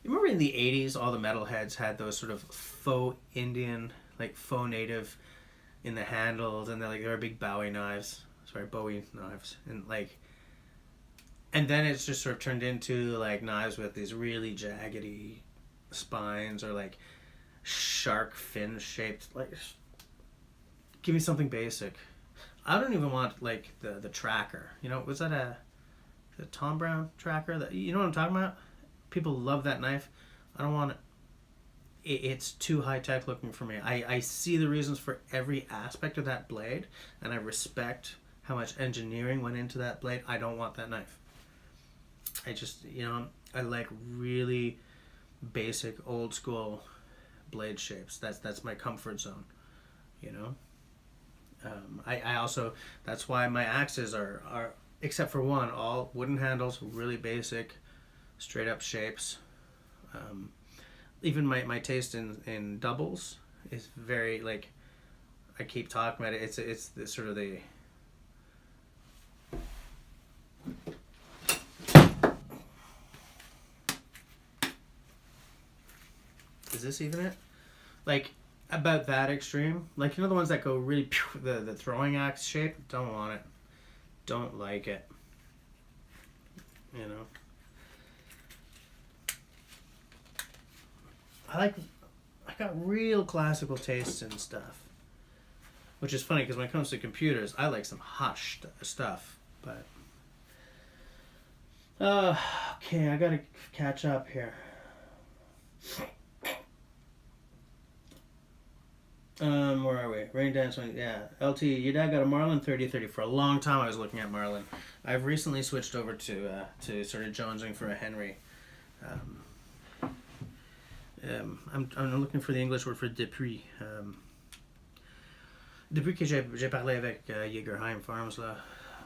you remember in the 80s, all the metalheads had those sort of faux Indian, like faux native in the handles, and they were big Bowie knives. Bowie knives. And then it's just sort of turned into like knives with these really jaggedy spines, or like shark fin shaped. Like, give me something basic. I don't even want like the tracker. You know, was that a Tom Brown tracker? That, you know what I'm talking about? People love that knife. I don't want it. It's too high tech looking for me. I see the reasons for every aspect of that blade, and I respect how much engineering went into that blade. I don't want that knife. I just, you know, I like really basic old school blade shapes. That's my comfort zone, you know. I also, that's why my axes are except for one, all wooden handles, really basic, straight up shapes. Even my taste in doubles is very, like, I keep talking about it. It's the sort of the... Is this even it? Like, about that extreme. Like, you know the ones that go really... The throwing axe shape? Don't want it. Don't like it. You know? I got real classical tastes and stuff. Which is funny because when it comes to computers, I like some hush stuff. But okay, I gotta catch up here. Where are we? Raindance, yeah. LT, your dad got a Marlin 3030. For a long time I was looking at Marlin. I've recently switched over to sort of jonesing for a Henry. I'm looking for the English word for depuis. Depuis que j'ai parlé avec Jaegerheim Farms, là.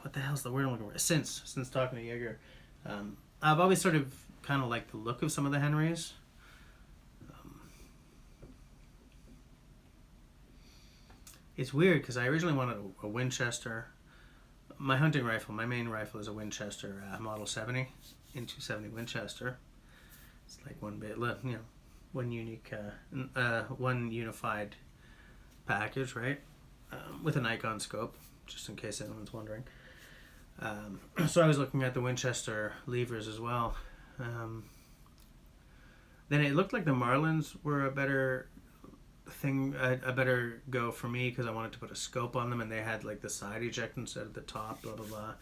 What the hell's the word I'm looking for? Since talking to Jaeger. I've always sort of kind of liked the look of some of the Henrys. It's weird because I originally wanted a Winchester. My hunting rifle, my main rifle is a Winchester Model 70 in 270 Winchester. It's like one bit, you know, one unique, one unified package, right? With a Nikon scope, just in case anyone's wondering. So I was looking at the Winchester levers as well. Then it looked like the Marlins were a better thing, a better go for me because I wanted to put a scope on them, and they had like the side eject instead of the top, blah blah blah.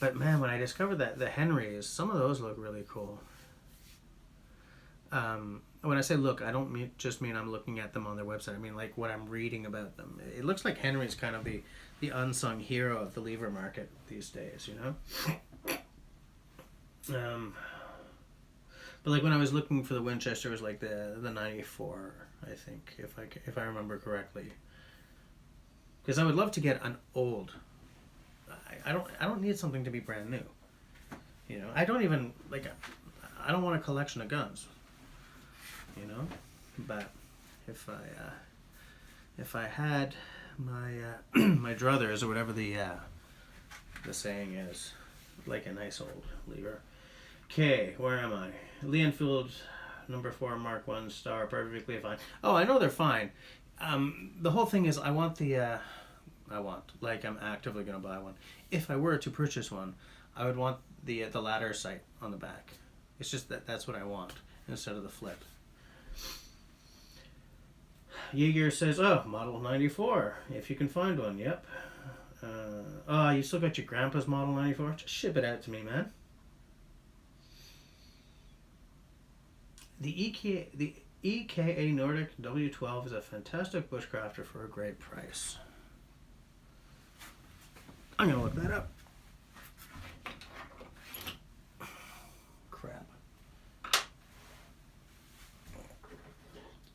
But man, when I discovered that the Henrys, some of those look really cool. When I say look, I don't just mean I'm looking at them on their website. I mean like what I'm reading about them. It looks like Henry's kind of the unsung hero of the lever market these days, you know. But like when I was looking for the Winchester, it was like the 94, I think, if I remember correctly. Because I would love to get an old. I don't need something to be brand new. You know, I don't even like. I don't want a collection of guns. You know, but if I had my my druthers or whatever the saying is, like a nice old lever. Okay, where am I? Lee Enfield number 4 Mark 1 star, perfectly fine. Oh, I know they're fine. The whole thing is I want like I'm actively going to buy one. If I were to purchase one, I would want the ladder sight on the back. It's just that's what I want instead of the flip. Jaeger says, oh, model 94, if you can find one. Yep. Oh, you still got your grandpa's model 94? Just ship it out to me, man. The EKA Nordic W12 is a fantastic bushcrafter for a great price. I'm going to look that up. Crap.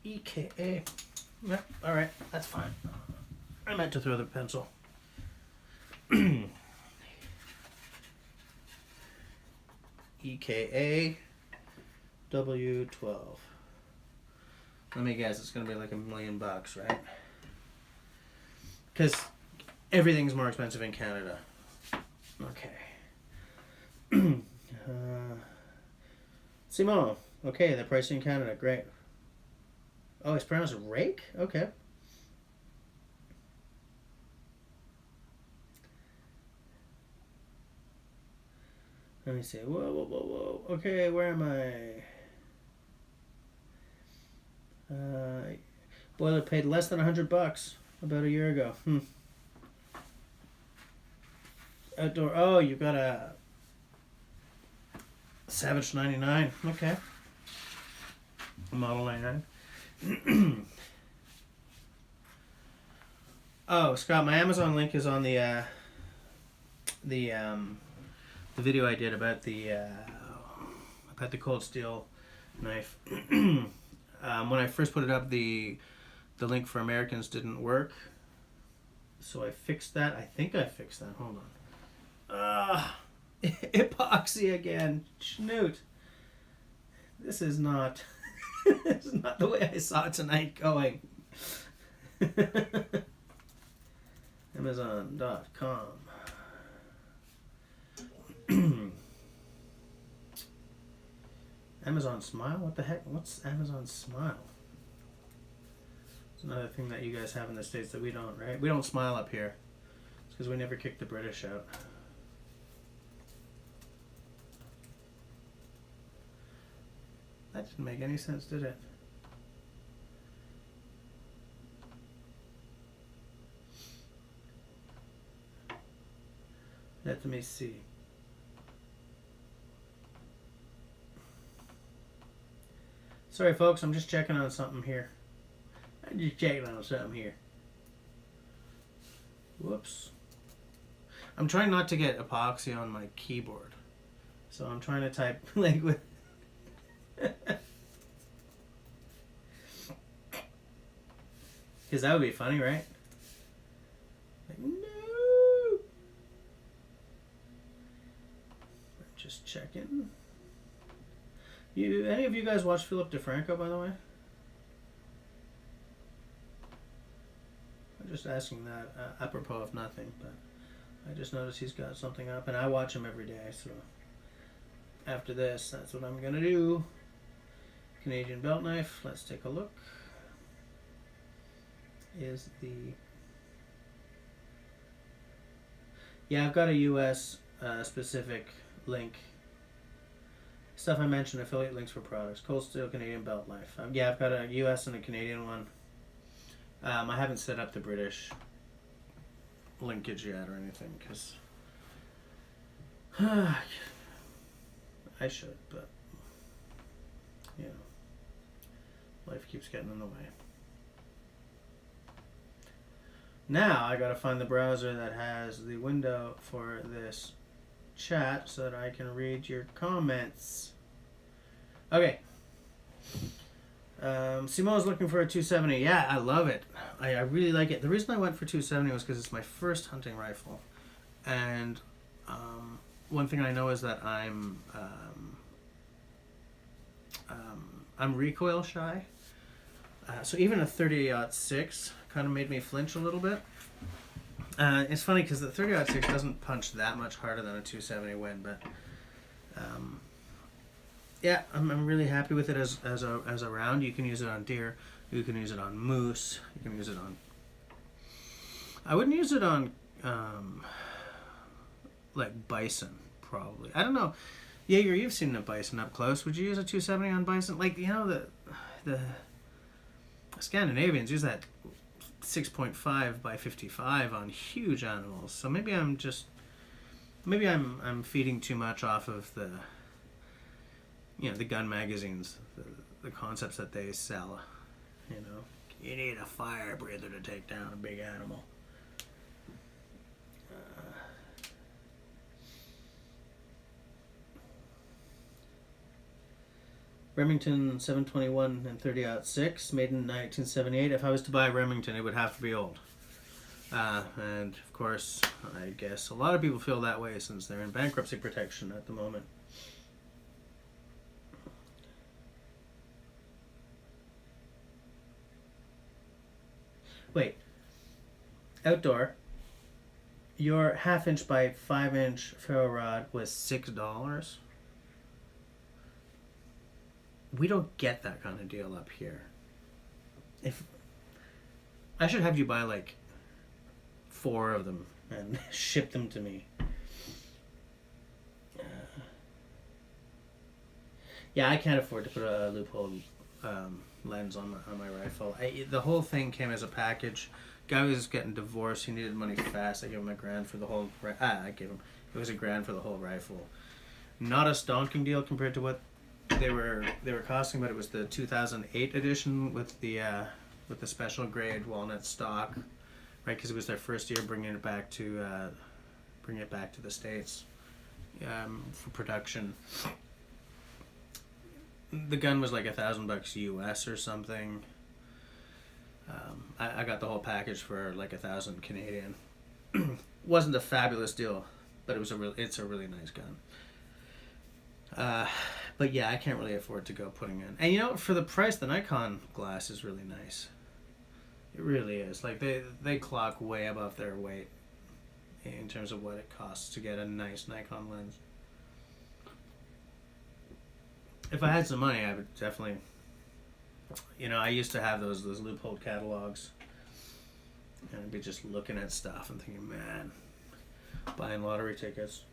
EKA. Yep, alright, that's fine. I meant to throw the pencil. EKA W12. Let me guess, it's going to be like $1 million, right? Because everything's more expensive in Canada. Okay. Simon. Okay, the pricing in Canada, great. Oh, it's pronounced rake? Okay. Let me see. Whoa. Okay, where am I? Boiler paid less than $100 about a year ago. Outdoor. Oh, you got a Savage 99. Okay. Model 99. Oh, Scott, my Amazon link is on the video I did about the cold steel knife. When I first put it up, the link for Americans didn't work, so I fixed that. I think I fixed that. Hold on. Epoxy again. Schnoot. This is not. This is not the way I saw tonight going. Amazon.com. Amazon Smile? What the heck? What's Amazon Smile? It's another thing that you guys have in the States that we don't, right? We don't smile up here. It's because we never kicked the British out. That didn't make any sense, did it? Let me see. Sorry, folks. I'm just checking on something here. Whoops. I'm trying not to get epoxy on my keyboard. So I'm trying to type like with... Because that would be funny, right? Like, no! I'm just checking. Any of you guys watch Philip DeFranco, by the way? I'm just asking that apropos of nothing, but I just noticed he's got something up, and I watch him every day, so after this, that's what I'm gonna do. Canadian belt knife, let's take a look. Is the... Yeah, I've got a US specific link. Stuff I mentioned, affiliate links for products. Cold Steel Canadian belt knife. Yeah, I've got a US and a Canadian one. I haven't set up the British linkage yet or anything, because I should, but you know, life keeps getting in the way. Now I gotta find the browser that has the window for this chat so that I can read your comments. Okay. Simone's looking for a 270. Yeah, I love it. I really like it. The reason I went for 270 was because it's my first hunting rifle. And one thing I know is that I'm recoil shy. So even a 30-06 kind of made me flinch a little bit. It's funny because the 30-06 doesn't punch that much harder than a 270 Win, but yeah, I'm really happy with it as a round. You can use it on deer, you can use it on moose, you can use it on... I wouldn't use it on like bison, probably. I don't know. Jaeger, you've seen a bison up close. Would you use a 270 on bison? Like, you know, the Scandinavians use that 6.5 by 55 on huge animals. So maybe I'm feeding too much off of the, you know, the gun magazines, the concepts that they sell. You know, you need a fire breather to take down a big animal. Remington 721 and 30-06, made in 1978. If I was to buy a Remington, it would have to be old. And of course, I guess a lot of people feel that way since they're in bankruptcy protection at the moment. Wait, outdoor, your 1/2 inch by 5 inch ferro rod was $6? We don't get that kind of deal up here. If I should have you buy like 4 of them and ship them to me. Yeah, I can't afford to put a loophole lens on my rifle. The whole thing came as a package. Guy was getting divorced. He needed money fast. I gave him $1,000 for the whole. It was $1,000 for the whole rifle. Not a stonking deal compared to what they were costing, but it was the 2008 edition with the special grade walnut stock, right? Because it was their first year bringing it back to the States for production. The gun was like $1,000 US or something. I got the whole package for like 1,000 Canadian. Wasn't a fabulous deal, but it's a really nice gun. But yeah, I can't really afford to go putting in. And you know, for the price, the Nikon glass is really nice. It really is. Like they clock way above their weight in terms of what it costs to get a nice Nikon lens. If I had some money, I would definitely. You know, I used to have those loophole catalogs, and I'd be just looking at stuff and thinking, man, buying lottery tickets.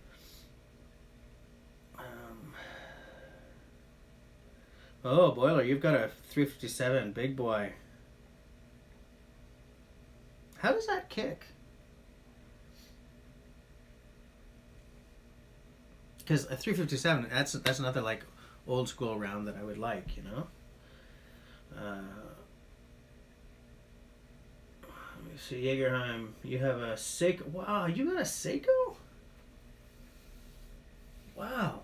Oh, Boiler, you've got a 357 big boy. How does that kick? Because a 357, that's another like old school round that I would like, you know. Let me see, Jaegerheim. You have a Seiko. Wow, you got a Seiko? Wow,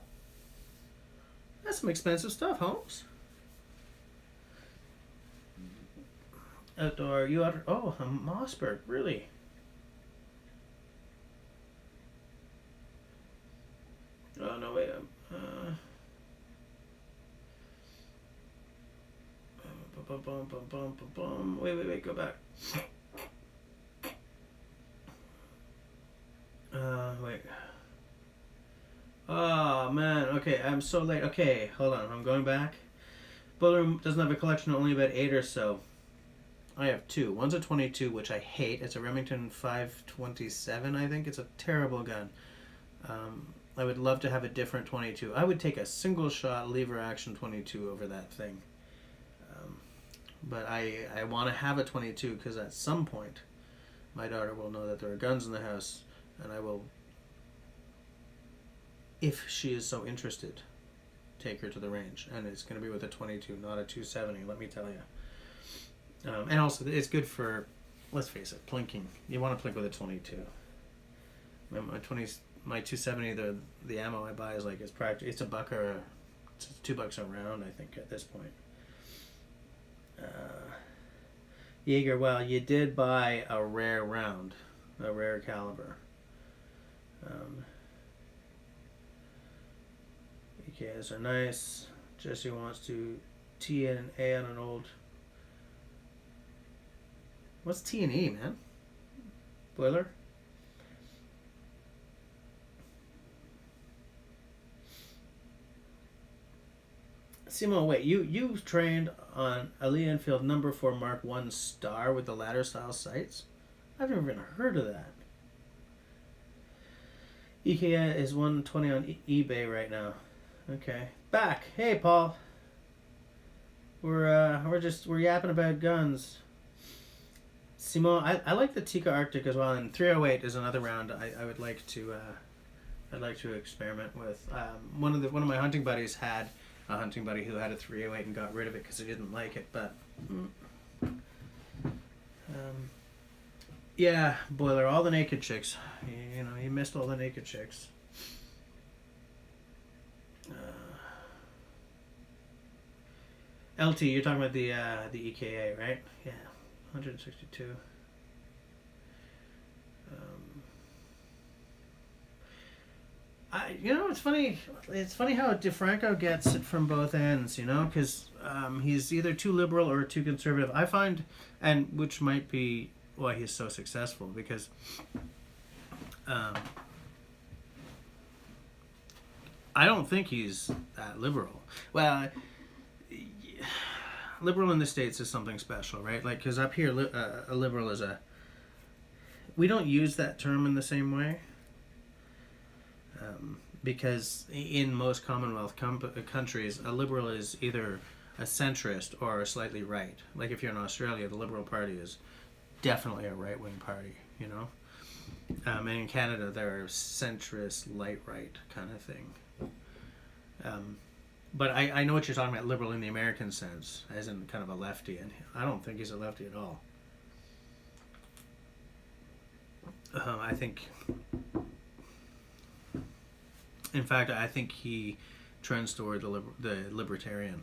that's some expensive stuff, Holmes. Outdoor, you ought. Oh, a Mossberg, really? Oh no, wait. Wait, go back. Wait. Oh man, okay, I'm so late. Okay, hold on, I'm going back. Boiler doesn't have a collection, only about 8 or so. I have 2. One's a 22, which I hate. It's a Remington 527, I think. It's a terrible gun. I would love to have a different 22. I would take a single shot lever action 22 over that thing. But I want to have a 22 because at some point my daughter will know that there are guns in the house, and I will, if she is so interested, take her to the range. And it's going to be with a 22, not a 270, let me tell you. And also, it's good for, let's face it, plinking. You want to plink with a 22. My 270, the ammo I buy is like, it's a buck or it's $2 a round, I think, at this point. Jaeger, well, you did buy a rare round, a rare caliber. EKs are nice. Jesse wants to T and A on an old. What's T and E, man? Boiler? Simo, wait, you trained on a Lee Enfield number 4 Mark 1 Star with the ladder style sights? I've never even heard of that. IKEA is 120 on eBay right now. Okay. Back. Hey, Paul. We're yapping about guns. Simo, I like the Tika Arctic as well, and 308 is another round I would like to I'd like to experiment with. One of my hunting buddies had a hunting buddy who had a 308 and got rid of it because he didn't like it, but yeah, Boiler, all the naked chicks. You know, he missed all the naked chicks. LT, you're talking about the EKA, right? Yeah, 162. You know, it's funny. It's funny how DeFranco gets it from both ends. You know, because he's either too liberal or too conservative. I find, and which might be why he's so successful, because I don't think he's that liberal. Well, liberal in the States is something special, right? Like, because up here, a liberal is a. We don't use that term in the same way. Because in most Commonwealth countries, a liberal is either a centrist or a slightly right. Like if you're in Australia, the Liberal Party is definitely a right-wing party, you know? And in Canada, they're centrist, light-right kind of thing. But I know what you're talking about, liberal in the American sense, as in kind of a lefty, and I don't think he's a lefty at all. I think... In fact, I think he trends toward the libertarian.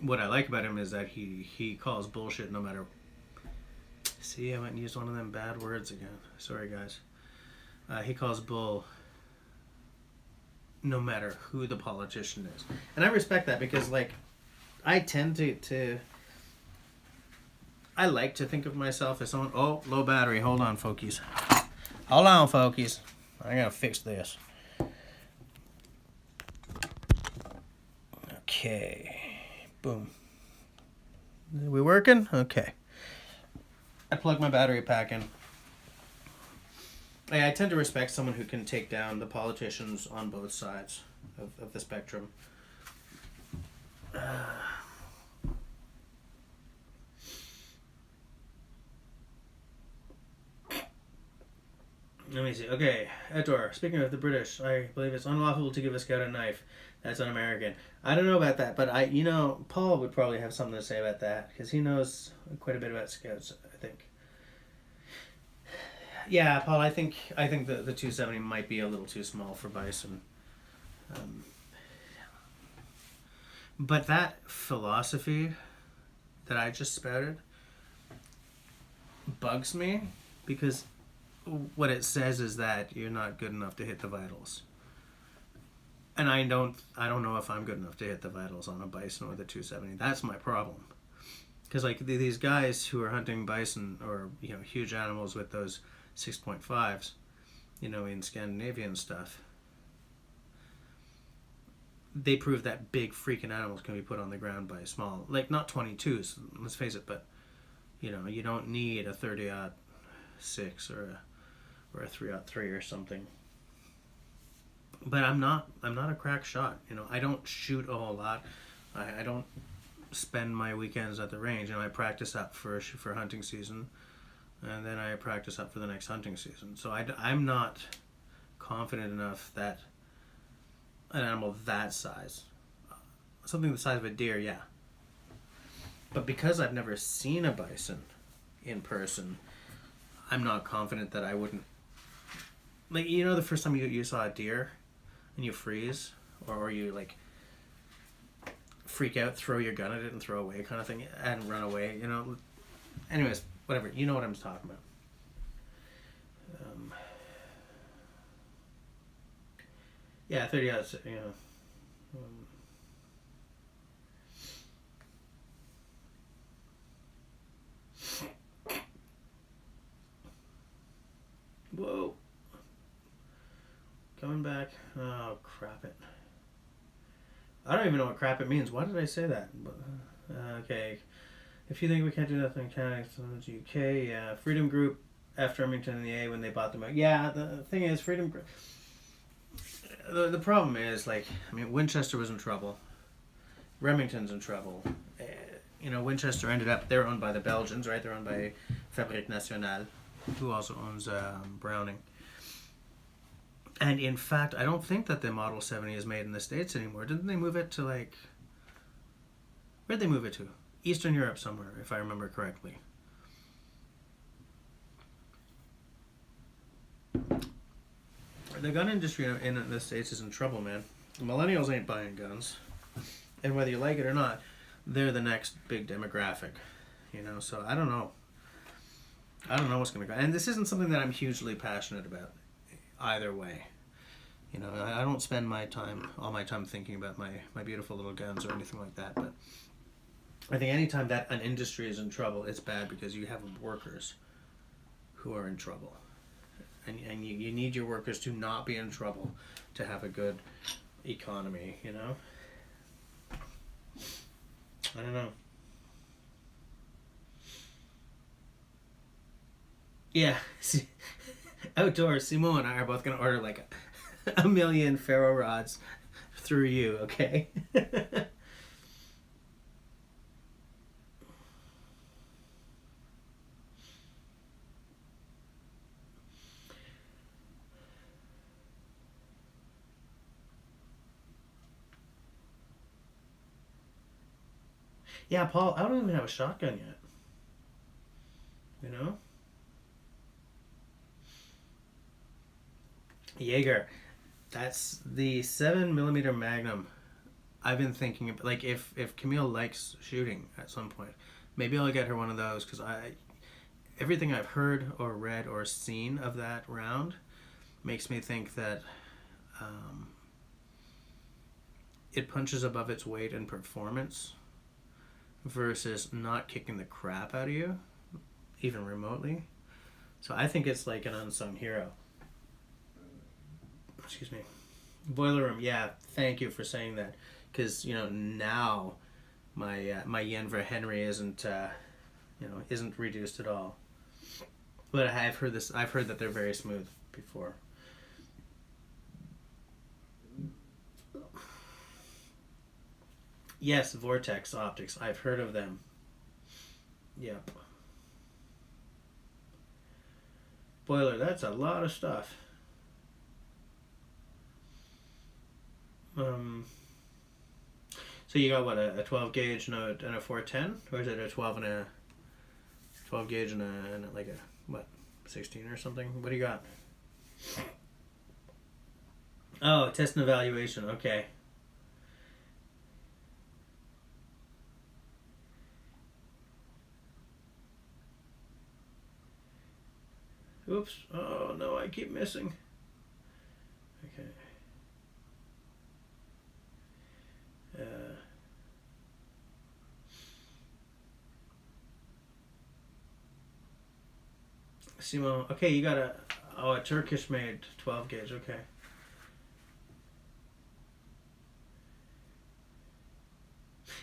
What I like about him is that he calls bullshit no matter... See, I went and used one of them bad words again. Sorry, guys. He calls bull no matter who the politician is. And I respect that because, like, I tend to... I like to think of myself as someone... Oh, low battery. Hold on, folkies. Hold on, folkies. I gotta fix this. Okay. Boom. We working? Okay. I plug my battery pack in. I tend to respect someone who can take down the politicians on both sides of the spectrum. Let me Crazy. Okay, Edor, speaking of the British, I believe it's unlawful to give a scout a knife. That's un-American. I don't know about that, but Paul would probably have something to say about that because he knows quite a bit about scouts, I think. Yeah, Paul, I think the 270 might be a little too small for bison. But that philosophy that I just spouted bugs me because what it says is that you're not good enough to hit the vitals. And I don't know if I'm good enough to hit the vitals on a bison with a 270. That's my problem. Because like these guys who are hunting bison or huge animals with those 6.5s, in Scandinavian stuff, they prove that big freaking animals can be put on the ground by small, like not 22s. Let's face it, but you don't need a 30-06 or a 3-03 or something. But I'm not a crack shot. I don't shoot a whole lot. I don't spend my weekends at the range. I practice up for hunting season, and then I practice up for the next hunting season. So I'm not confident enough that an animal that size, something the size of a deer, yeah. But because I've never seen a bison in person, I'm not confident that I wouldn't. Like, the first time you saw a deer and you freeze, or you like freak out, throw your gun at it and throw away kind of thing, and run away, Anyways, whatever, you know what I'm talking about. Yeah, 30 odds, Whoa. Coming back. Oh, crap it. I don't even know what crap it means. Why did I say that? Okay. If you think we can't do nothing in Canada, it's the UK, yeah. Freedom Group after Remington and the A when they bought them out. Yeah, the thing is, Freedom Group. The problem is, Winchester was in trouble. Remington's in trouble. Winchester ended up, they're owned by the Belgians, right? They're owned by Fabrique Nationale, who also owns Browning. And in fact, I don't think that the Model 70 is made in the States anymore. Didn't they move it to where'd they move it to? Eastern Europe somewhere, if I remember correctly. The gun industry in the States is in trouble, man. The millennials ain't buying guns. And whether you like it or not, they're the next big demographic. So I don't know. I don't know what's going to go. And this isn't something that I'm hugely passionate about either way. I don't spend all my time thinking about my beautiful little guns or anything like that. But I think anytime that an industry is in trouble, it's bad because you have workers who are in trouble. And you need your workers to not be in trouble to have a good economy, I don't know. Yeah. Outdoors, Simone and I are both going to order like a million ferro rods through you, okay? Yeah, Paul, I don't even have a shotgun yet. Jaeger. That's the 7mm Magnum. I've been thinking of, if Camille likes shooting at some point, maybe I'll get her one of those because everything I've heard or read or seen of that round makes me think that it punches above its weight in performance versus not kicking the crap out of you, even remotely. So I think it's like an unsung hero. Excuse me. Boiler room, yeah, thank you for saying that. Because, now my yen for Henry isn't reduced at all. But I've heard that they're very smooth before. Yes, Vortex Optics. I've heard of them. Yep. Boiler, that's a lot of stuff. So you got what, a 12 gauge and a 410, or is it a 12 and a 12 gauge and a like a what, 16 or something? What do you got? Oh, test and evaluation. Okay. Oops. Oh no, I keep missing. Okay. Simo. Okay, you got a Turkish made 12 gauge. Okay.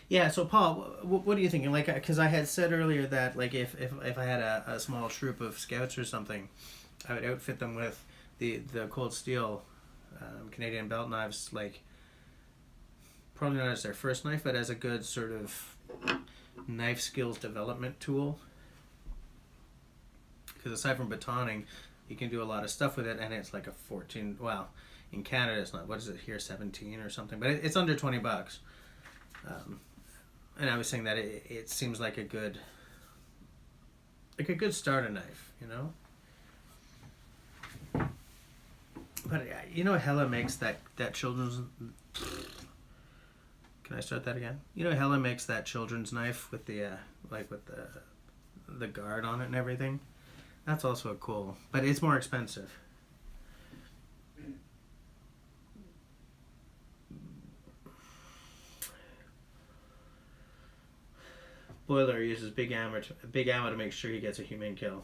Yeah, so Paul, what are you thinking? Like, because I had said earlier that like if I had a small troop of scouts or something, I would outfit them with the cold steel Canadian belt knives, like probably not as their first knife, but as a good sort of knife skills development tool. Because aside from batoning, you can do a lot of stuff with it, and it's like a 14. Well, in Canada, it's not. What is it here? 17 or something, but it's under $20. And I was saying that it seems like a good starter knife, you know. But you know, Hella makes that children's. Can I start that again? You know, Hella makes that children's knife with the with the guard on it and everything. That's also cool, but it's more expensive. Boiler uses big ammo to make sure he gets a humane kill.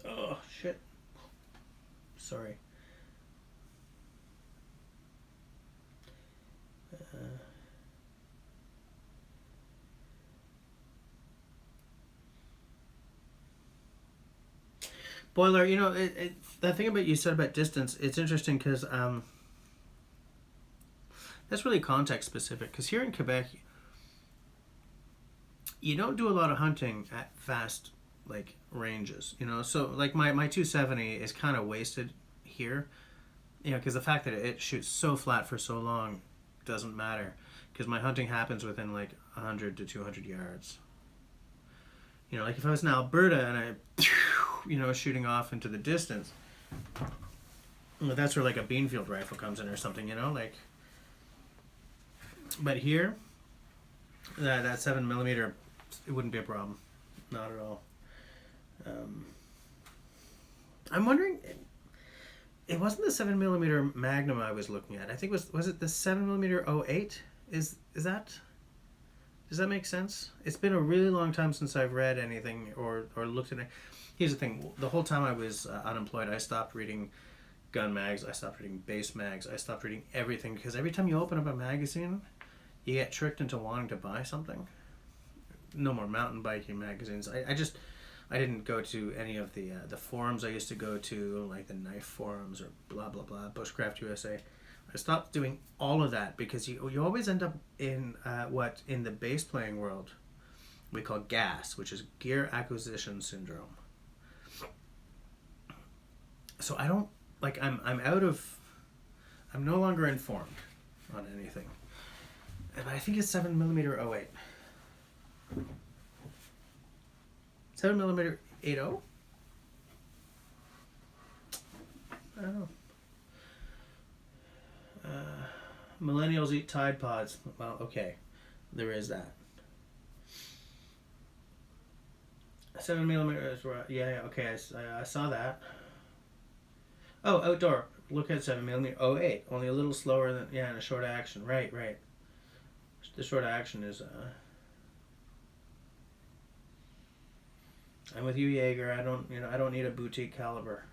Oh shit! Sorry. Boiler, you know, that thing about you said about distance, it's interesting because that's really context specific. Because here in Quebec, you don't do a lot of hunting at fast like ranges, you know. So like my 270 is kind of wasted here, you know, because the fact that it shoots so flat for so long doesn't matter. Because my hunting happens within like 100 to 200 yards. You know, like if I was in Alberta and I, you know, shooting off into the distance, well, that's where like a Beanfield rifle comes in or something, you know, like. But here, that 7mm, it wouldn't be a problem, not at all. I'm wondering, it wasn't the 7mm Magnum I was looking at. I think was it the 7mm 08? Is that? Does that make sense? It's been a really long time since I've read anything or looked at it. Here's the thing. The whole time I was unemployed, I stopped reading gun mags. I stopped reading base mags. I stopped reading everything because every time you open up a magazine, you get tricked into wanting to buy something. No more mountain biking magazines. I didn't go to any of the forums I used to go to, like the knife forums or blah, blah, blah, Bushcraft USA. I stopped doing all of that because you always end up in what in the bass playing world we call GAS, which is Gear Acquisition Syndrome. So I don't like I'm no longer informed on anything. But I think it's 7mm 08. 7mm 80? I don't know. Millennials eat Tide Pods. Well, okay. There is that. 7mm is right. Yeah, okay. I saw that. Oh, outdoor. Look at 7mm 08. Only a little slower than, yeah, and a short action. Right. The short action is, I'm with you, Jaeger. I don't need a boutique caliber.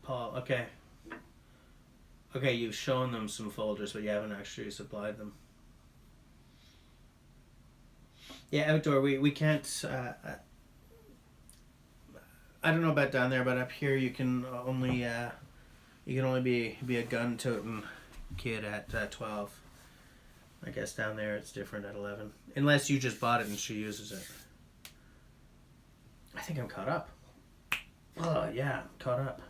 Paul, okay. Okay, you've shown them some folders, but you haven't actually supplied them. Yeah, outdoor. We can't. I don't know about down there, but up here you can only be a gun toting kid at 12. I guess down there it's different at 11, unless you just bought it and she uses it. I think I'm caught up. Oh yeah, caught up.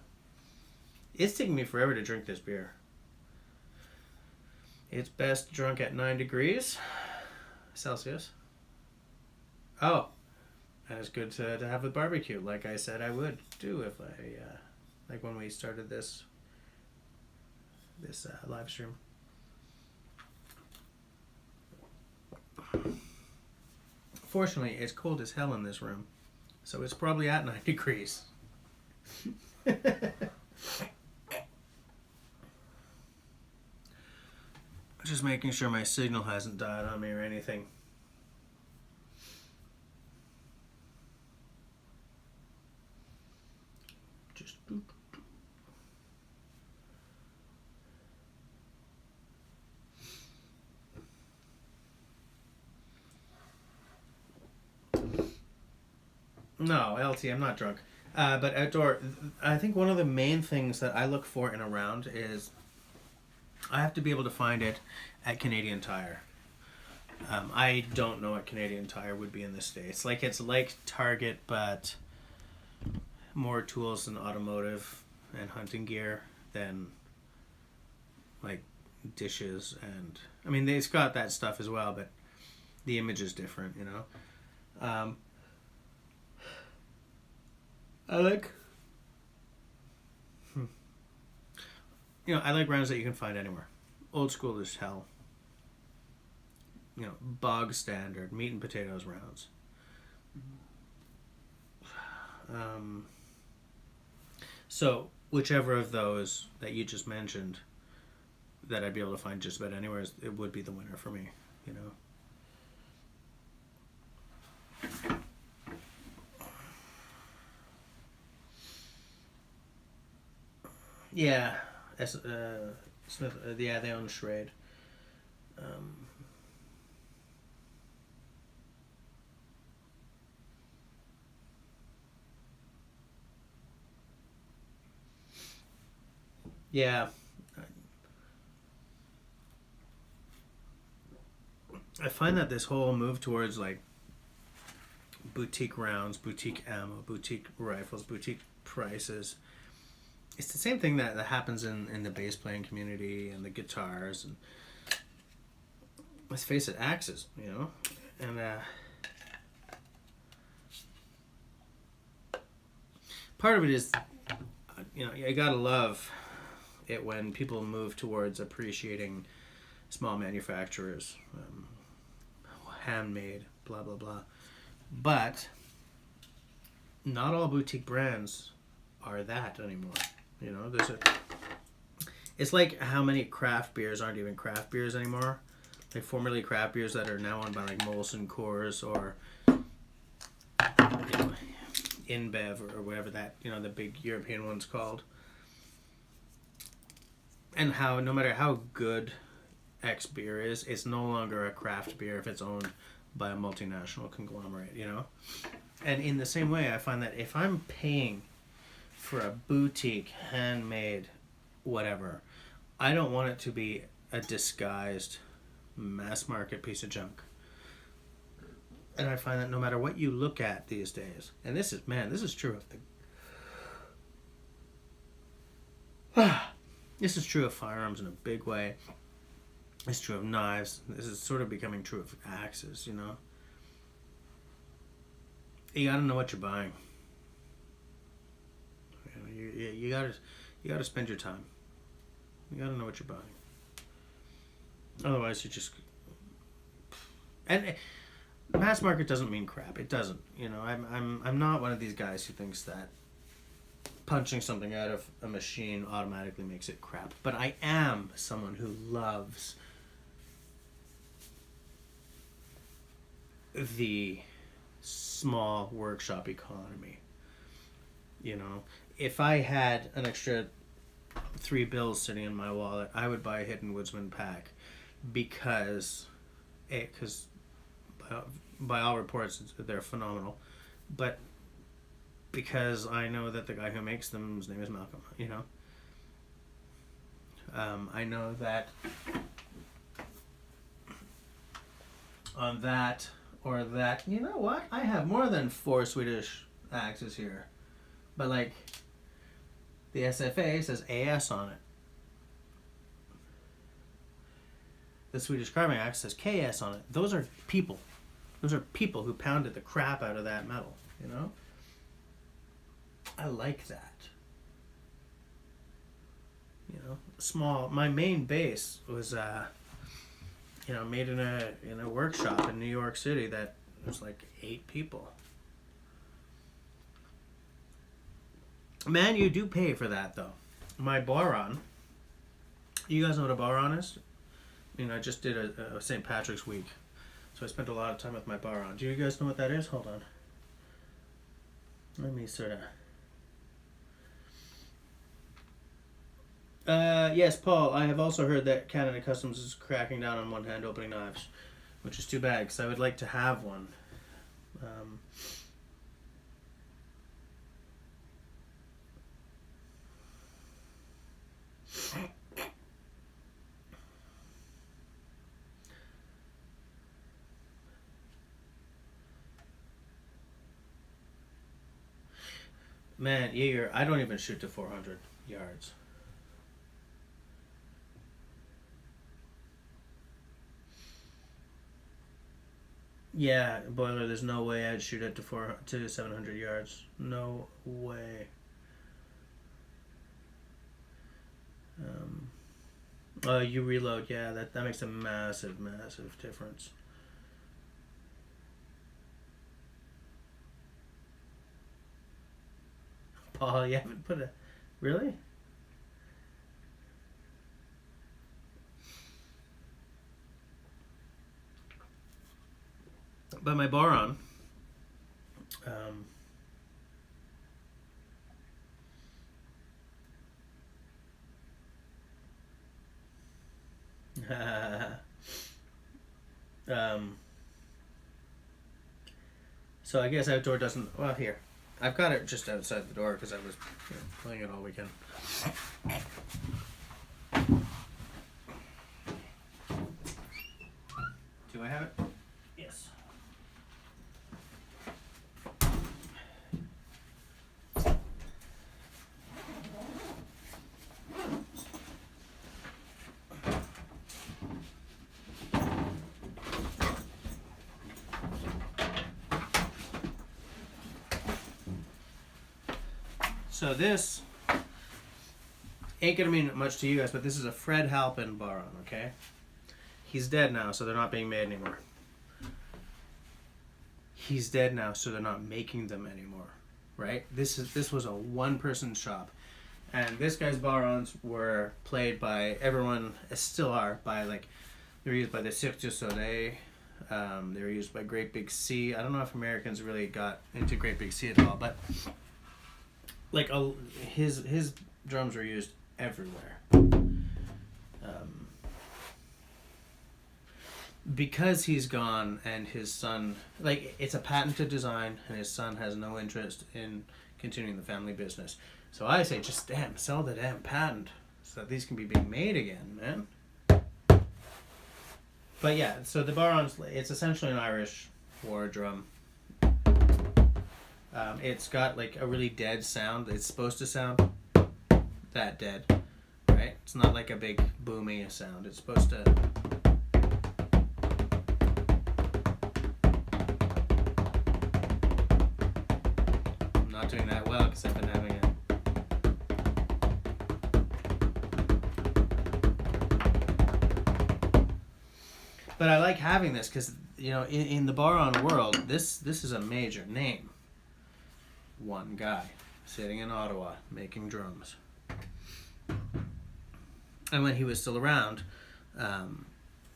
It's taking me forever to drink this beer. It's best drunk at 9 degrees Celsius. Oh, and it's good to have with barbecue, like I said I would do if I, like when we started this live stream. Fortunately, it's cold as hell in this room, so it's probably at 9 degrees. Just making sure my signal hasn't died on me or anything. Just no, LT, I'm not drunk. But outdoor, I think one of the main things that I look for in a round is I have to be able to find it at Canadian Tire. I don't know what Canadian Tire would be in the States. Like, it's like Target, but more tools and automotive and hunting gear than like dishes. And I mean, it's got that stuff as well, but the image is different, you know. I like, I like rounds that you can find anywhere. Old school as hell. Bog standard meat and potatoes rounds. So whichever of those that you just mentioned that I'd be able to find just about anywhere, it would be the winner for me, Yeah, Smith. Yeah, they own Schrade. Yeah, I find that this whole move towards like boutique rounds, boutique ammo, boutique rifles, boutique prices. It's the same thing that happens in the bass playing community and the guitars and, let's face it, axes, and part of it is, you gotta love it when people move towards appreciating small manufacturers, handmade, blah blah blah, but not all boutique brands are that anymore. It's like how many craft beers aren't even craft beers anymore. Like formerly craft beers that are now owned by like Molson Coors or InBev or whatever that, the big European one's called. And how no matter how good X beer is, it's no longer a craft beer if it's owned by a multinational conglomerate, And in the same way, I find that if I'm paying for a boutique, handmade, whatever, I don't want it to be a disguised mass market piece of junk. And I find that no matter what you look at these days, and this is true of this is true of firearms in a big way. It's true of knives. This is sort of becoming true of axes, You gotta know what you're buying. You gotta spend your time. You gotta know what you're buying. Otherwise, you just... And mass market doesn't mean crap. It doesn't. I'm not one of these guys who thinks that punching something out of a machine automatically makes it crap. But I am someone who loves the small workshop economy. If I had an extra $3 sitting in my wallet, I would buy a Hidden Woodsman pack because by all reports, they're phenomenal. But because I know that the guy who makes them, his name is Malcolm, you know. I know that on that or that, you know what? I have more than 4 Swedish axes here. But like, the SFA says AS on it. The Swedish carving axe says KS on it. Those are people. Those are people who pounded the crap out of that metal, you know? I like that. You know, small. My main base was, you know, made in a workshop in New York City that was like 8 people. Man, you do pay for that though. My Boron. You guys know what a Boron is? You know, I just did a St. Patrick's week, so I spent a lot of time with my Boron. Do you guys know what that is? Hold on. Let me sort of. Yes, Paul, I have also heard that Canada Customs is cracking down on one-hand opening knives, which is too bad, because I would like to have one. Man, Jaeger, I don't even shoot to 400 yards. Yeah, Boiler, there's no way I'd shoot it to 700 yards. No way. You reload, yeah, that makes a massive, massive difference. Paul, you haven't put a... Really? But my Boron, so I guess outdoor doesn't... Well, here. I've got it just outside the door because I was playing it all weekend. Do I have it? Yes. So this ain't gonna mean much to you guys, but this is a Fred Halpin Boron, okay? He's dead now, so they're not being made anymore. He's dead now, so they're not making them anymore, right? This was a one-person shop, and this guy's Borons were played by everyone, still are, by like, they were used by the Cirque du Soleil. They were used by Great Big Sea. I don't know if Americans really got into Great Big Sea at all, but like his drums were used everywhere. Because he's gone and his son, like, it's a patented design and his son has no interest in continuing the family business. So I say just sell the damn patent so that these can be being made again, man. But yeah, so the Boron's, it's essentially an Irish war drum. It's got like a really dead sound. It's supposed to sound that dead, right? It's not like a big boomy sound. It's supposed to... I'm not doing that well because I've been having it. But I like having this because, you know, in the Boron world, this is a major name. One guy sitting in Ottawa making drums. And when he was still around,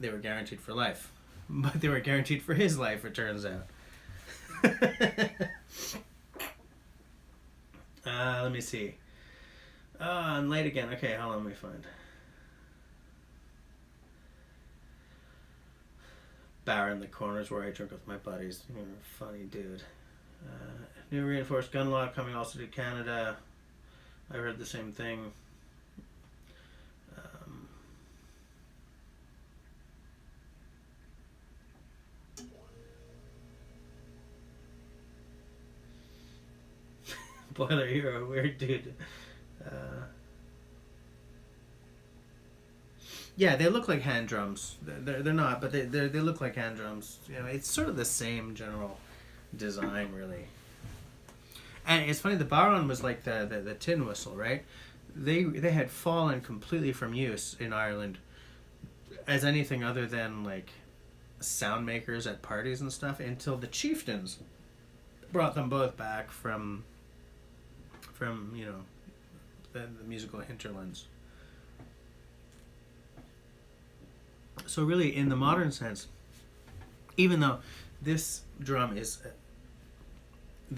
they were guaranteed for life. But they were guaranteed for his life, it turns out. Let me see. I'm late again. Okay, hold on, let me find. bar in the corners where I drink with my buddies. You're a funny dude. New reinforced gun lock coming also to Canada. I heard the same thing. Boiler, you're a weird dude. Yeah, they look like hand drums. They're not, but they look like hand drums. You know, it's sort of the same general design, really. And it's funny, the Baron was like the tin whistle, right? They had fallen completely from use in Ireland as anything other than like sound makers at parties and stuff until the chieftains brought them both back from you know the musical hinterlands. So really, in the modern sense, even though this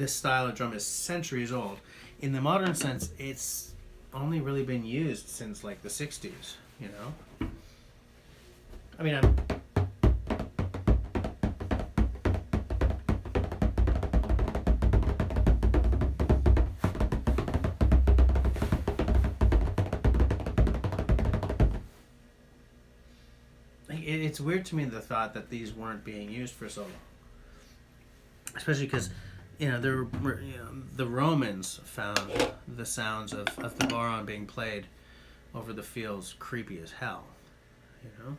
style of drum is centuries old, in the modern sense, it's only really been used since like the 60s, you know? I mean, it's weird to me, the thought that these weren't being used for so long. Especially because, you know, the Romans found the sounds of the bodhrán being played over the fields creepy as hell, you know?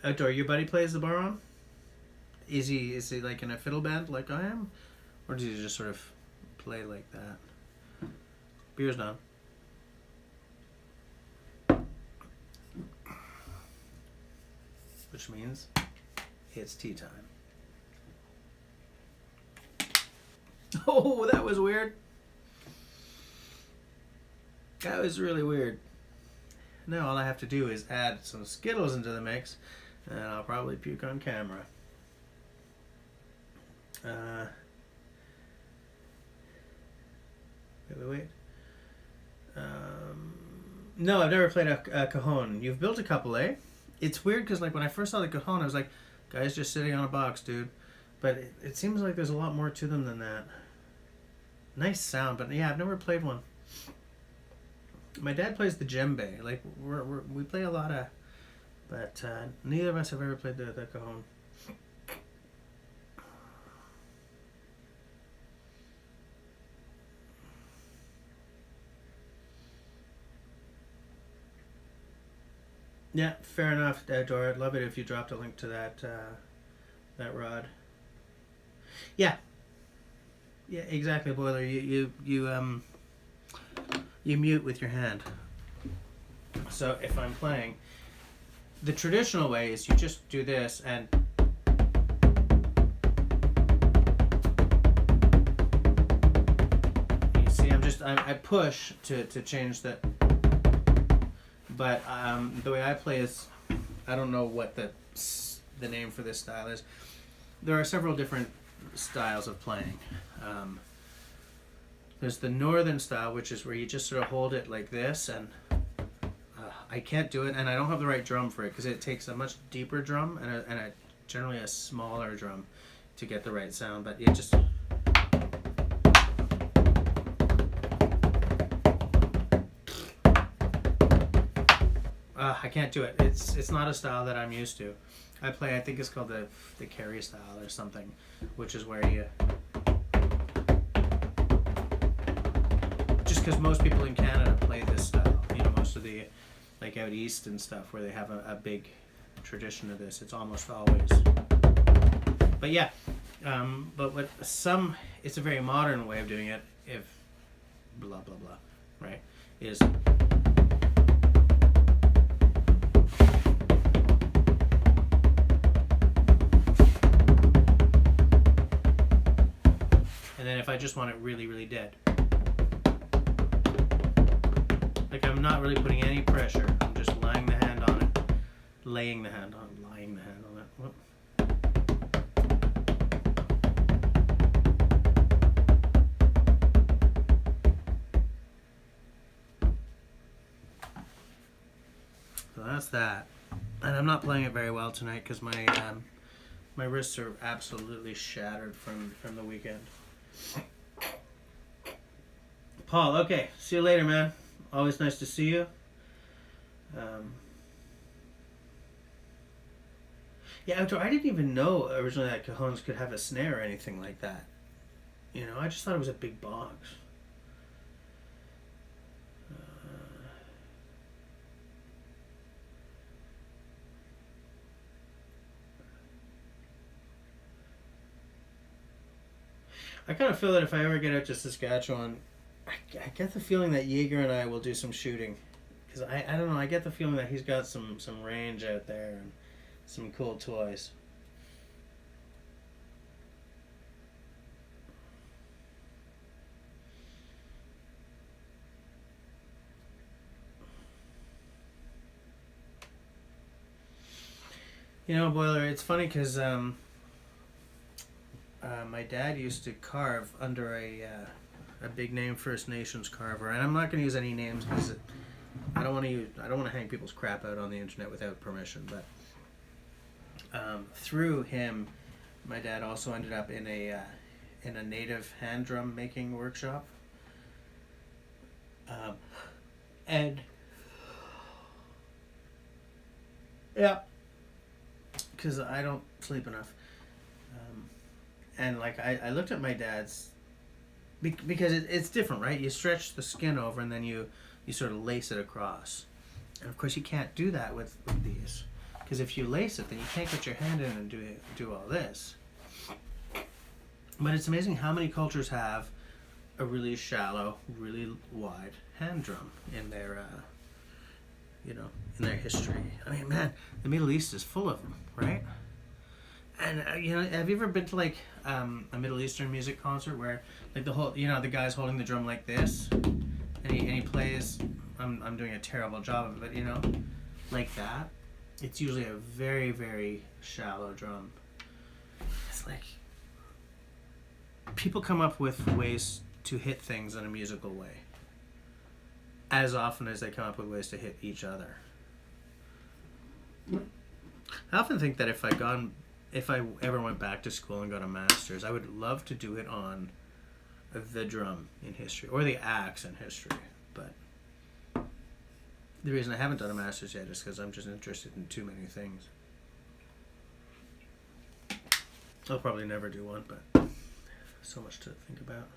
Outdoor, your buddy plays the bodhrán? Is he like in a fiddle band like I am? Or does he just sort of play like that? Beer's done. Which means it's tea time. Oh, that was weird. That was really weird. Now all I have to do is add some Skittles into the mix, and I'll probably puke on camera. Wait. No, I've never played a cajon. You've built a couple, eh? It's weird because like when I first saw the cajon, I was like, guy's just sitting on a box, dude. But it seems like there's a lot more to them than that. Nice sound, but yeah, I've never played one. My dad plays the djembe. Like we play a lot of, but neither of us have ever played the cajon. Yeah, fair enough, Dora. I'd love it if you dropped a link to that rod. Yeah, exactly, Boiler. You mute with your hand. So if I'm playing, the traditional way is you just do this and you see I push to change the. But the way I play is, I don't know what the name for this style is. There are several different styles of playing. There's the northern style, which is where you just sort of hold it like this, and I can't do it, and I don't have the right drum for it because it takes a much deeper drum and generally a smaller drum to get the right sound. But it just. I can't do it. It's not a style that I'm used to. I play, I think it's called the carry style or something, which is where you. Just because most people in Canada play this style, you know, most of the like out east and stuff where they have a big tradition of this. It's almost always. But yeah, but it's a very modern way of doing it. If blah blah blah, right? Is. And then if I just want it really, really dead. Like I'm not really putting any pressure. I'm just laying the hand on it. Lying the hand on it. Whoop. that's that. And I'm not playing it very well tonight because my wrists are absolutely shattered from the weekend. Paul, okay. See you later, man. Always nice to see you. Yeah, outdoor. I didn't even know originally that cajones could have a snare or anything like that. You know, I just thought it was a big box. I kind of feel that if I ever get out to Saskatchewan, I get the feeling that Jaeger and I will do some shooting. Because I don't know, I get the feeling that he's got some range out there and some cool toys. You know, Boiler, it's funny because my dad used to carve under a big name First Nations carver, and I'm not going to use any names because I don't want to hang people's crap out on the internet without permission. But through him, my dad also ended up in a native hand drum making workshop, and yeah, because I don't sleep enough. And like I looked at my dad's because it's different, right? You stretch the skin over and then you sort of lace it across, and of course you can't do that with these because if you lace it, then you can't get your hand in and do all this. But it's amazing how many cultures have a really shallow, really wide hand drum in their in their history. I mean, man, the Middle East is full of them, right? And have you ever been to like a Middle Eastern music concert where like the whole the guy's holding the drum like this, and he plays. I'm doing a terrible job of it, but like that. It's usually a very, very shallow drum. It's like people come up with ways to hit things in a musical way, as often as they come up with ways to hit each other. I often think that if I ever went back to school and got a master's, I would love to do it on the drum in history or the axe in history. But the reason I haven't done a master's yet is because I'm just interested in too many things. I'll probably never do one, but so much to think about.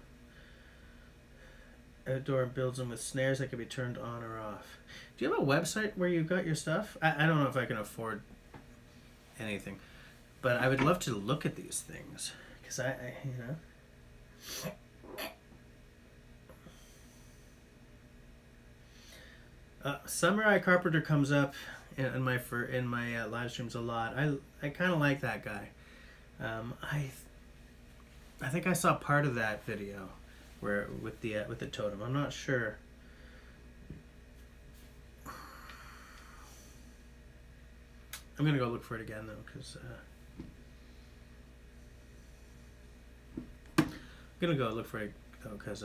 Outdoor builds them with snares that can be turned on or off. Do you have a website where you got your stuff? I don't know if I can afford anything. But I would love to look at these things because Samurai Carpenter comes up in my live streams a lot. I kind of like that guy. I think I saw part of that video where with the totem. I'm not sure. I'm gonna go look for it again though because. I'm gonna go look for it though, because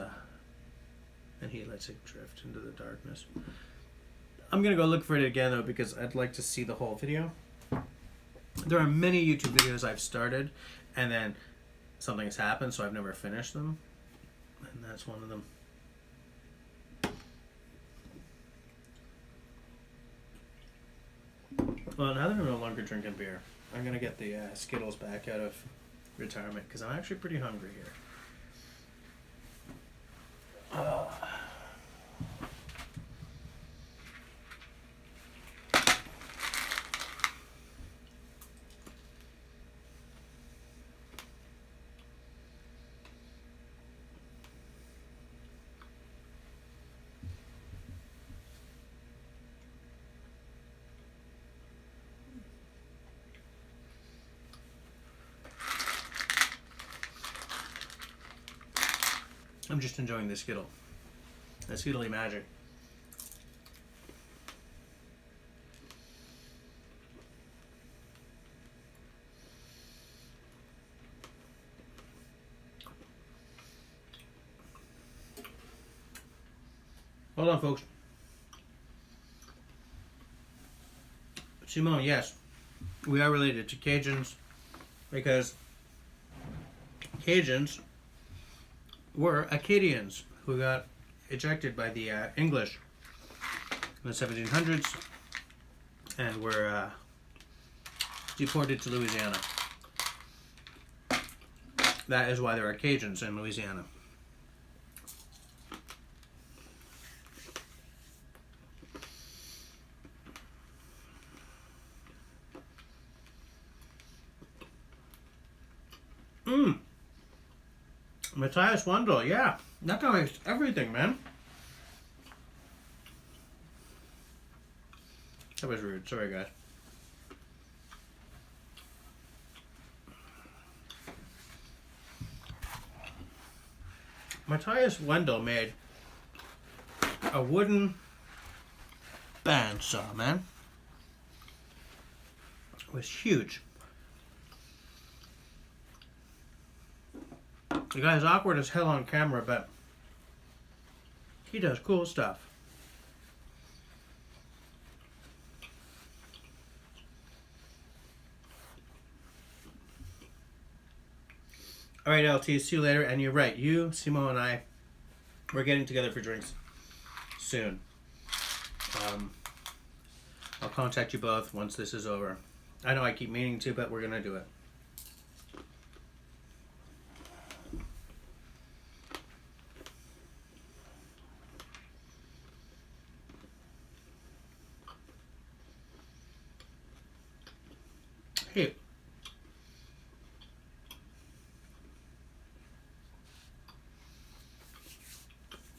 and he lets it drift into the darkness. I'm gonna go look for it again though because I'd like to see the whole video. There are many YouTube videos I've started, and then something has happened, so I've never finished them, and that's one of them. Well, now that I'm no longer drinking beer, I'm gonna get the Skittles back out of retirement because I'm actually pretty hungry here. I'm just enjoying the Skittle. The Skittly magic. Hold on, folks. Simone, yes. We are related to Cajuns because Cajuns were Acadians who got ejected by the English in the 1700s and were deported to Louisiana. That is why there are Cajuns in Louisiana. Matthias Wendel, yeah. That guy makes everything, man. That was rude. Sorry, guys. Matthias Wendel made a wooden bandsaw, man. It was huge. The guy's awkward as hell on camera, but he does cool stuff. Alright, LT, see you later. And you're right, you, Simo, and I, we're getting together for drinks soon. I'll contact you both once this is over. I know I keep meaning to, but we're going to do it. Hey.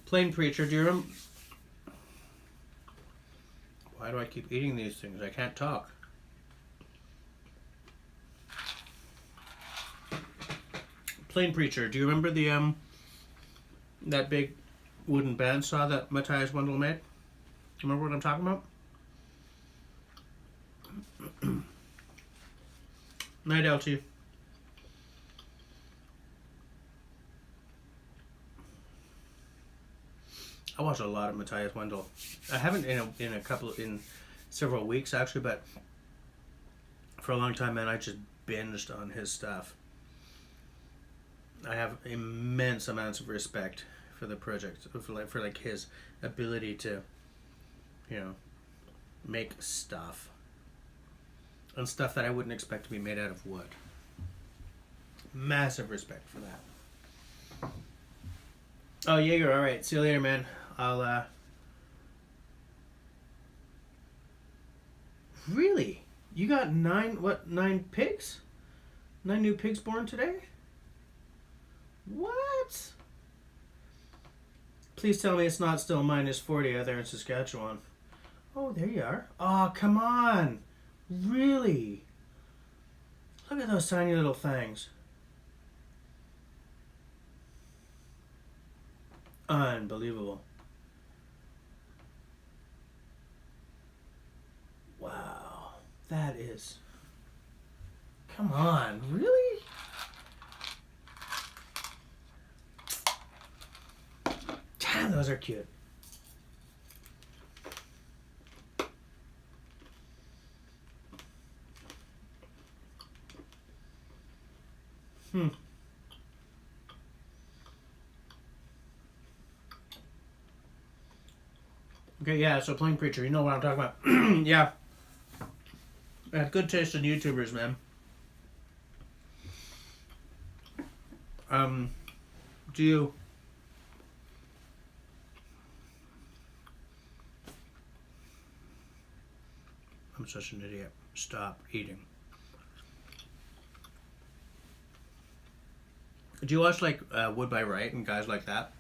Plain Preacher, do you remember? Why do I keep eating these things? I can't talk. Plain Preacher, do you remember the that big wooden bandsaw that Matthias Wendel made? Remember what I'm talking about? Night, LT. I watch a lot of Matthias Wendel. I haven't in several weeks actually, but for a long time, man, I just binged on his stuff. I have immense amounts of respect for the project, for like his ability to, you know, make stuff. And stuff that I wouldn't expect to be made out of wood. Massive respect for that. Oh, Jaeger, alright. See you later, man. I'll, Really? You got 9 pigs? 9 new pigs born today? What? Please tell me it's not still -40 out there in Saskatchewan. Oh, there you are. Oh, come on. Really? Look at those tiny little things. Unbelievable. Wow. That is... Come on. Really? Damn, those are cute. Okay, yeah, so Plain Preacher, you know what I'm talking about. Yeah. I have good taste in YouTubers, man. Do you... I'm such an idiot. Stop eating. Do you watch like Wood by Right and guys like that?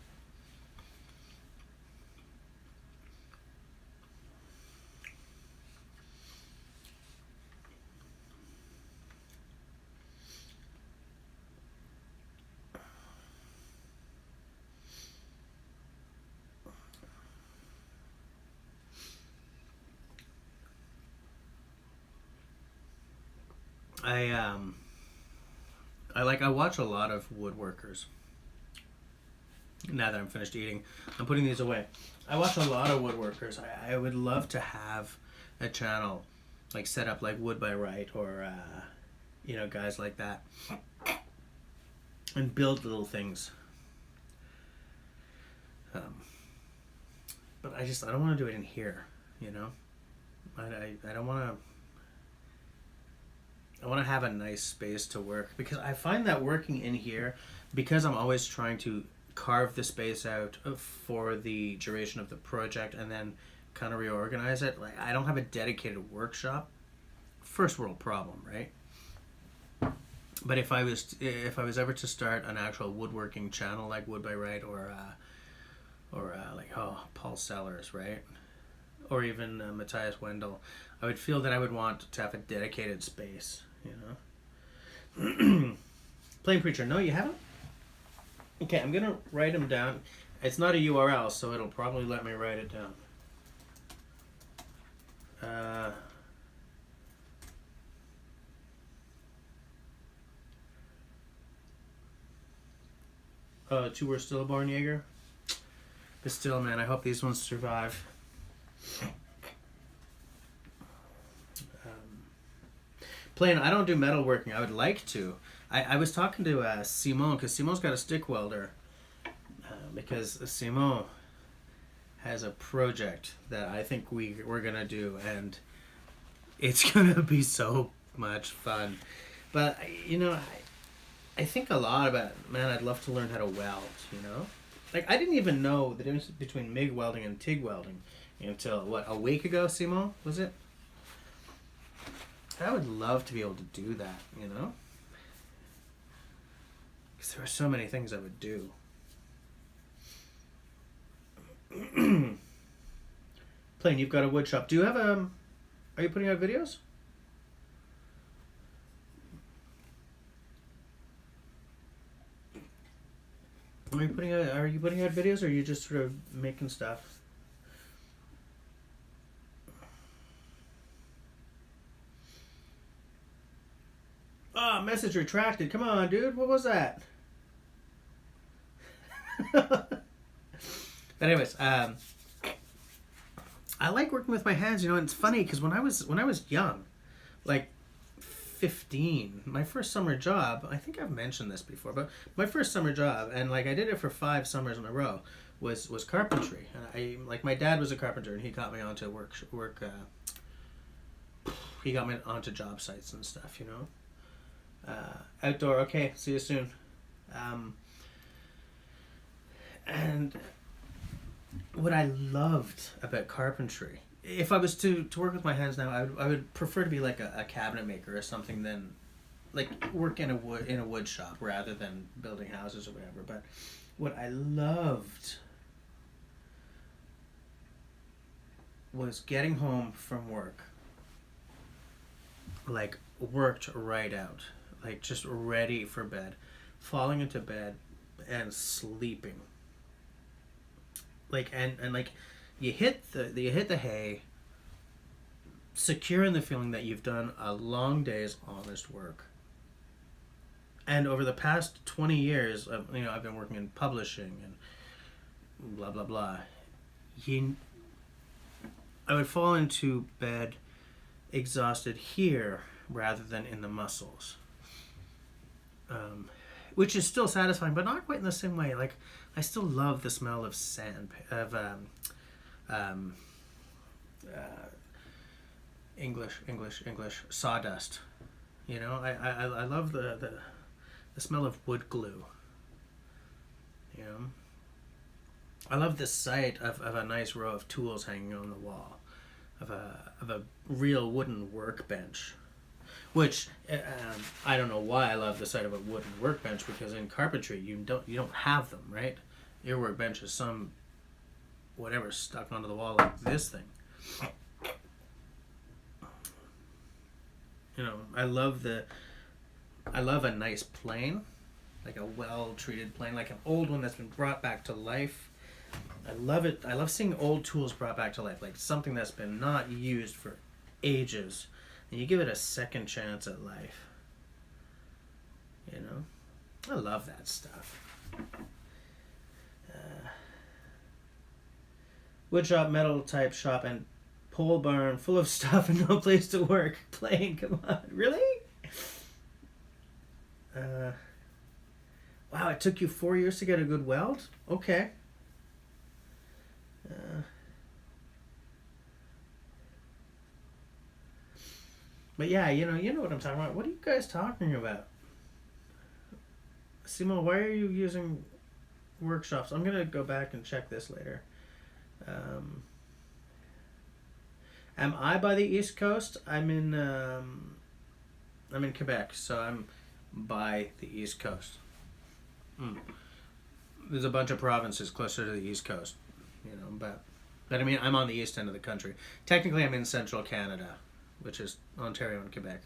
I watch a lot of woodworkers. Now that I'm finished eating, I'm putting these away. I watch a lot of woodworkers. I would love to have a channel like set up like Wood by Right or you know, guys like that, and build little things. But I don't want to do it in here, you know. I don't want to. I want to have a nice space to work, because I find that working in here, because I'm always trying to carve the space out for the duration of the project and then kind of reorganize it. Like, I don't have a dedicated workshop. First world problem, right? But if I was ever to start an actual woodworking channel like Wood by Right or like Paul Sellers, right? Or even Matthias Wendell, I would feel that I would want to have a dedicated space, you know. Plain Preacher, no, you haven't? Okay, I'm gonna write them down. It's not a URL, so it'll probably let me write it down. Two were stillborn Jaeger. But still, man, I hope these ones survive. Plain, I don't do metalworking. I would like to. I was talking to Simon, because Simon's got a stick welder. Because Simon has a project that I think we're going to do, and it's going to be so much fun. But, you know, I think a lot about, man, I'd love to learn how to weld, you know? Like, I didn't even know the difference between MIG welding and TIG welding until, what, a week ago, Simon, was it? I would love to be able to do that, you know? Because there are so many things I would do. Plain, you've got a wood shop. Do you have are you putting out videos? Are you putting out videos, or are you just sort of making stuff? Oh, message retracted. Come on, dude. What was that? But anyways, I like working with my hands, you know, and it's funny because when I was young, like 15, my first summer job, I think I've mentioned this before, but my first summer job, and like I did it for 5 summers in a row, was carpentry. And my dad was a carpenter, and he got me onto he got me onto job sites and stuff, you know. Outdoor, okay, see you soon. And what I loved about carpentry, if I was to work with my hands now, I would prefer to be like a cabinet maker or something than like work in a wood shop rather than building houses or whatever. But what I loved was getting home from work, like worked right out, like just ready for bed, falling into bed and sleeping. Like and like you hit the hay, secure in the feeling that you've done a long day's honest work. And over the past 20 years, you know, I've been working in publishing and blah blah blah. I would fall into bed exhausted here rather than in the muscles, which is still satisfying, but not quite in the same way. Like, I still love the smell of English sawdust. You know, I love the smell of wood glue. You know, I love the sight of a nice row of tools hanging on the wall, of a real wooden workbench. Which I don't know why I love the sight of a wooden workbench, because in carpentry you don't have them, right? Your workbench is some whatever stuck onto the wall like this thing. You know, I love a nice plane, like a well-treated plane, like an old one that's been brought back to life. I love it. I love seeing old tools brought back to life, like something that's been not used for ages, and you give it a second chance at life. You know, I love that stuff. Wood shop, metal type shop, and Pole barn full of stuff and no place to work. Plain, come on. Really? Wow, it took you 4 years to get a good weld? Okay. But yeah, you know what I'm talking about. What are you guys talking about? Simo, why are you using workshops? I'm gonna go back and check this later. Am I by the East Coast? I'm in Quebec, so I'm by the East Coast. There's a bunch of provinces closer to the East Coast, but I mean I'm on the east end of the country. Technically, I'm in central Canada, which is Ontario and Quebec,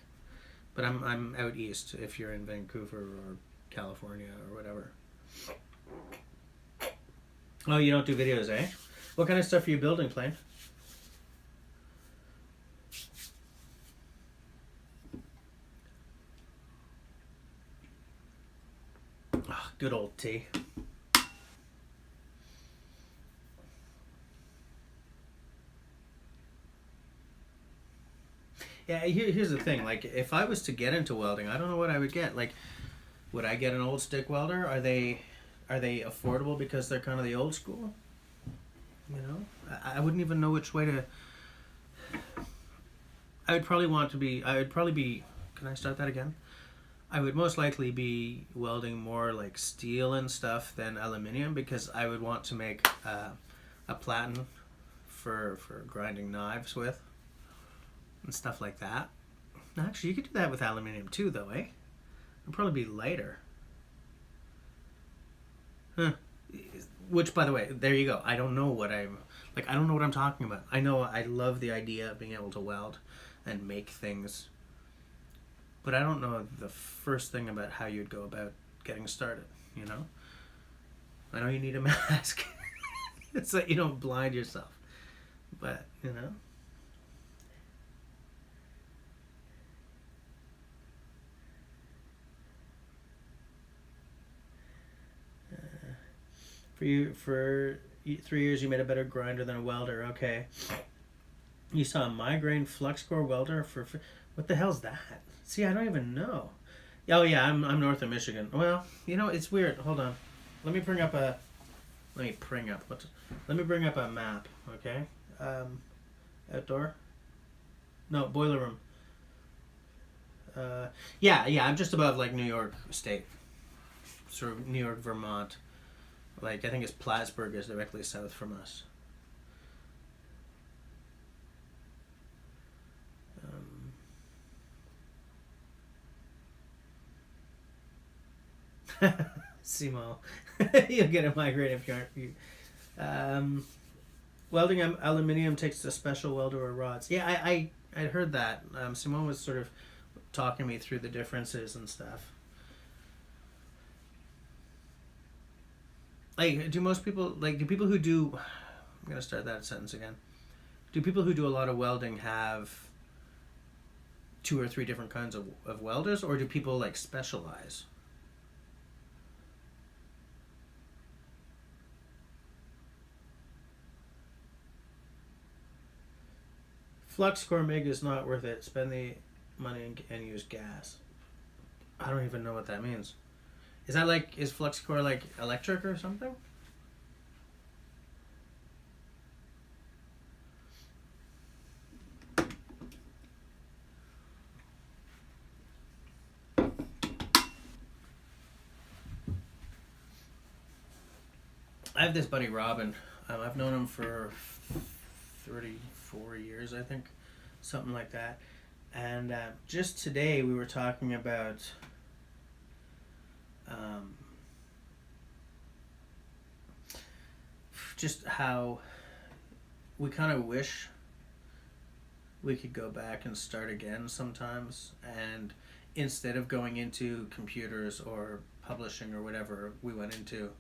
but I'm out east. If you're in Vancouver or California or whatever. Oh, you don't do videos, eh? What kind of stuff are you building, Plain? Oh, good old tea. Yeah, here's the thing. Like, if I was to get into welding, I don't know what I would get. Like, would I get an old stick welder? Are they affordable because they're kind of the old school? I wouldn't even know which way to. I would probably be. Can I start that again? I would most likely be welding more like steel and stuff than aluminium because I would want to make a platen for grinding knives with and stuff like that. Actually, you could do that with aluminium too, though, eh? It'd probably be lighter. Huh. Which, by the way, there you go. I don't know what I'm talking about. I know I love the idea of being able to weld and make things, but I don't know the first thing about how you'd go about getting started, I know you need a mask. It's so you don't blind yourself. But, For 3 years you made a better grinder than a welder. Okay. You saw a migraine flux core welder for what the hell's that? See, I don't even know. Oh yeah, I'm north of Michigan. Well, it's weird. Hold on. Let me bring up a map, okay? Outdoor? No, boiler room. Yeah, I'm just above like New York State. Sort of New York, Vermont. Like, I think it's Plattsburgh is directly south from us. Simo, you'll get a migraine if you aren't. Welding aluminium takes a special welder or rods. Yeah, I heard that. Simone was sort of talking me through the differences and stuff. Like, do people who do... I'm going to start that sentence again. Do people who do a lot of welding have 2 or 3 different kinds of welders, or do people, like, specialize? Flux core MIG is not worth it. Spend the money and use gas. I don't even know what that means. Is flux core like electric or something? I have this buddy Robin. I've known him for 34 years, I think, something like that. And just today we were talking about just how we kind of wish we could go back and start again sometimes, and instead of going into computers or publishing or whatever, we went into,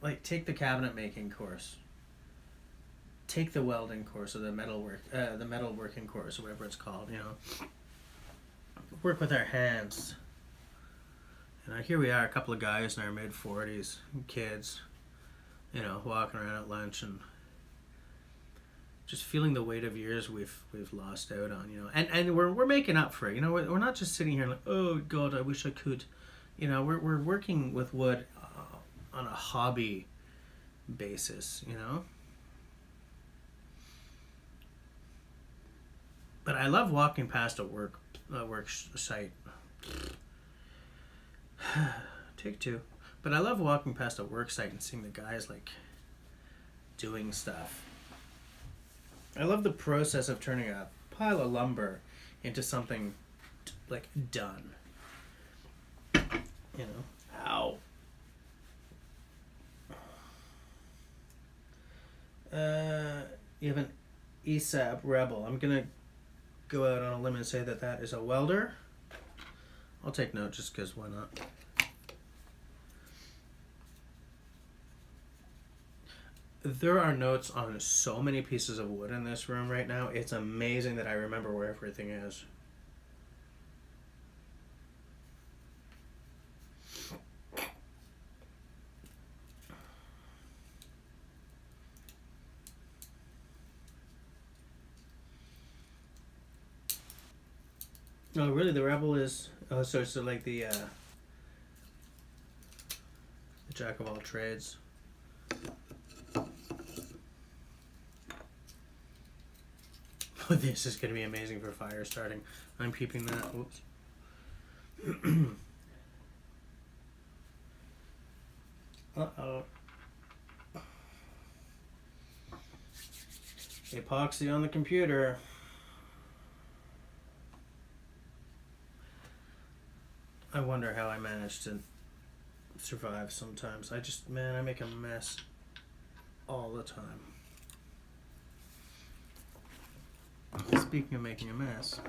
like, take the cabinet making course, take the welding course, or the metalworking course, or whatever it's called, work with our hands. Here we are, a couple of guys in our mid-40s, kids, walking around at lunch, and feeling the weight of years we've lost out on, you know, and we're making up for it. You know, we're not just sitting here like, oh God, I wish I could. You know, we're working with wood on a hobby basis, you know. But I love walking past a work site. Take two. But I love walking past a work site and seeing the guys like doing stuff. I love the process of turning a pile of lumber into something like done. You know. Ow. You have an ESAB Rebel. I'm gonna go out on a limb and say that is a welder. I'll take note just because why not? There are notes on so many pieces of wood in this room right now. It's amazing that I remember where everything is. Oh, really? The Rebel is... Oh, so it's like the jack of all trades. Oh, this is going to be amazing for fire starting. I'm keeping that. Whoops. Uh-oh. Epoxy on the computer. I wonder how I manage to survive sometimes. I make a mess all the time. Speaking of making a mess,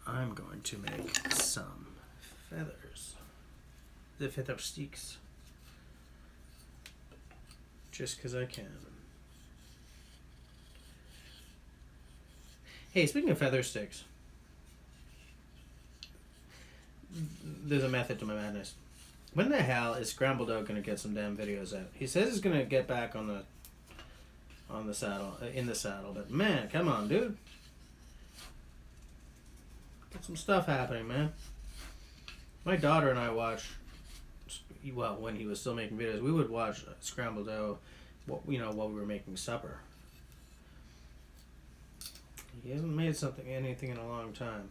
I'm going to make some feathers. The feather sticks. Just because I can. Hey, speaking of feather sticks, there's a method to my madness. When the hell is Scrambled Oak going to get some damn videos out? He says he's going to get back on the saddle, in the saddle, but man, come on, dude. Get some stuff happening, man. My daughter and I watch, well, when he was still making videos, we would watch Scrambled Oak, while we were making supper. He hasn't made anything in a long time.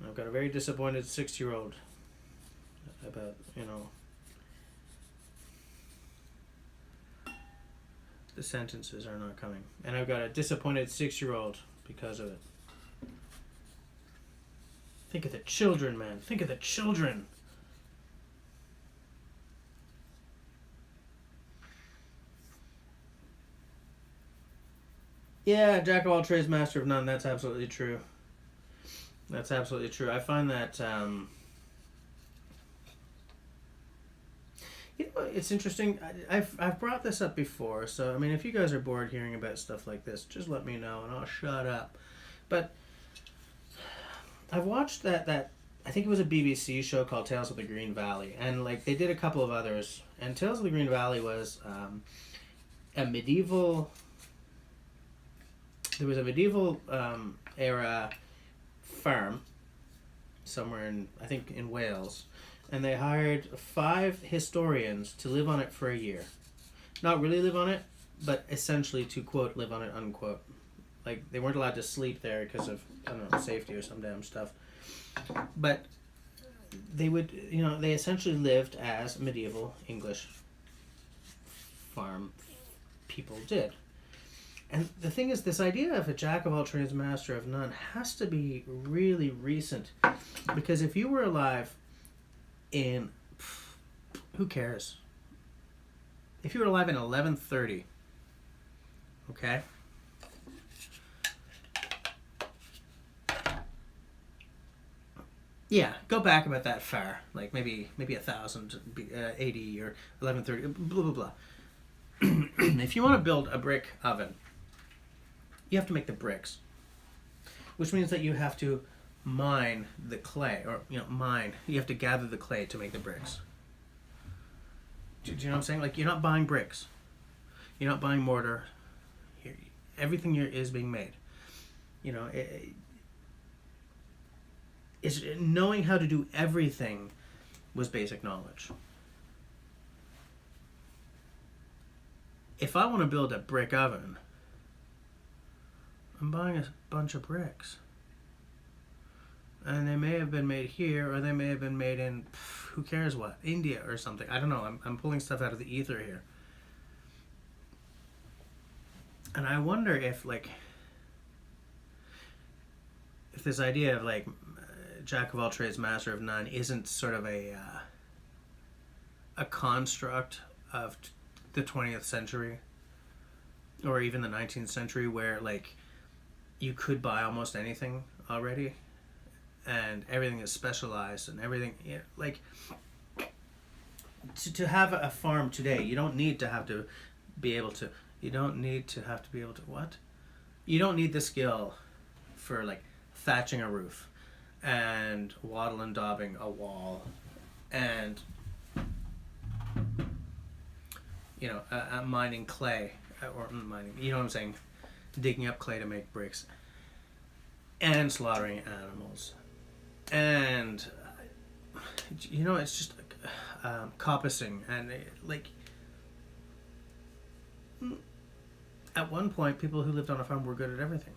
I've got a very disappointed 6-year-old about, the sentences are not coming. And I've got a disappointed 6-year-old because of it. Think of the children, man. Think of the children. Yeah, jack of all trades, master of none. That's absolutely true. That's absolutely true. I find that, it's interesting. I've brought this up before, so I mean, if you guys are bored hearing about stuff like this, just let me know and I'll shut up. But I've watched that I think it was a BBC show called Tales of the Green Valley, and like they did a couple of others. And Tales of the Green Valley was a medieval. There was a medieval era farm somewhere in Wales, and they hired 5 historians to live on it for a year. Not really live on it, but essentially to quote live on it unquote. Like they weren't allowed to sleep there because of safety or some damn stuff. But they would they essentially lived as medieval English farm people did. And the thing is, this idea of a jack of all trades, master of none has to be really recent. Because if you were alive in... Who cares? If you were alive in 1130, okay? Yeah, go back about that far. Like maybe 1000 AD or 1130, blah, blah, blah. If you want to build a brick oven, you have to make the bricks, which means that you have to mine the clay, or you have to gather the clay to make the bricks. Do you know what I'm saying? Like, you're not buying bricks, you're not buying mortar, Everything is being made. You know, it's knowing how to do everything was basic knowledge. If I want to build a brick oven, I'm buying a bunch of bricks. And they may have been made here, or they may have been made in, who cares what, India or something. I don't know. I'm pulling stuff out of the ether here. And I wonder if, like, if this idea of, like, jack of all trades, master of none isn't sort of a construct of the 20th century or even the 19th century, where, like, you could buy almost anything already and everything is specialized and everything, you know, like, to have a farm today, you don't need to have to be able to, what? You don't need the skill for, like, thatching a roof and wattle and daubing a wall and, you know, mining clay, or mining, you know what I'm saying, digging up clay to make bricks, and slaughtering animals, and, you know, it's just coppicing, and, like, at one point, people who lived on a farm were good at everything.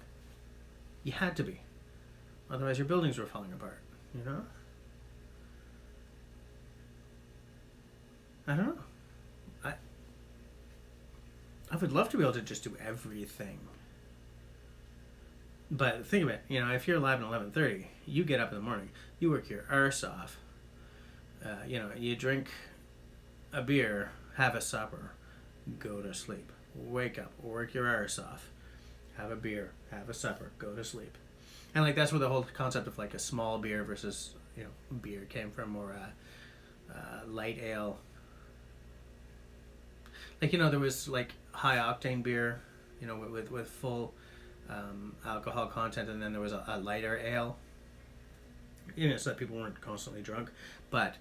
You had to be. Otherwise, your buildings were falling apart, you know? I don't know. I would love to be able to just do everything. But think of it, you know, if you're alive at 11:30, you get up in the morning, you work your arse off. You know, you drink a beer, have a supper, go to sleep. Wake up, work your arse off, have a beer, have a supper, go to sleep. And, like, that's where the whole concept of, like, a small beer versus, you know, beer came from, or light ale. Like, you know, there was, like, high octane beer, you know, with full alcohol content, and then there was a lighter ale, you know, so that people weren't constantly drunk. But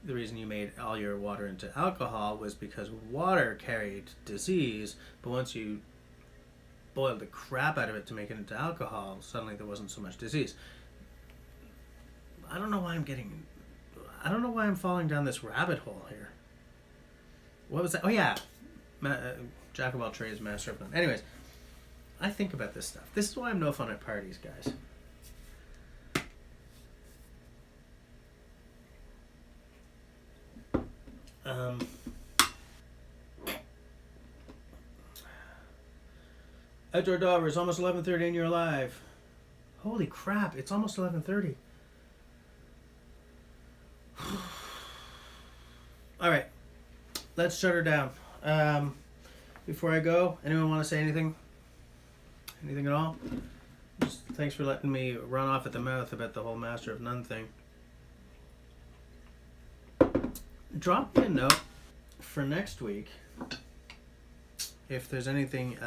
the reason you made all your water into alcohol was because water carried disease, but once you boiled the crap out of it to make it into alcohol, suddenly there wasn't so much disease. I don't know why I'm falling down this rabbit hole here. What was that? Oh yeah, jack of all trades, master of none. Anyways, I think about this stuff. This is why I'm no fun at parties, guys. Outdoor Dauber, it's almost 11:30 and you're alive. Holy crap, it's almost 11:30. Alright, let's shut her down. Before I go, anyone want to say anything? Anything at all? Just thanks for letting me run off at the mouth about the whole Master of None thing. Drop me a note for next week if there's anything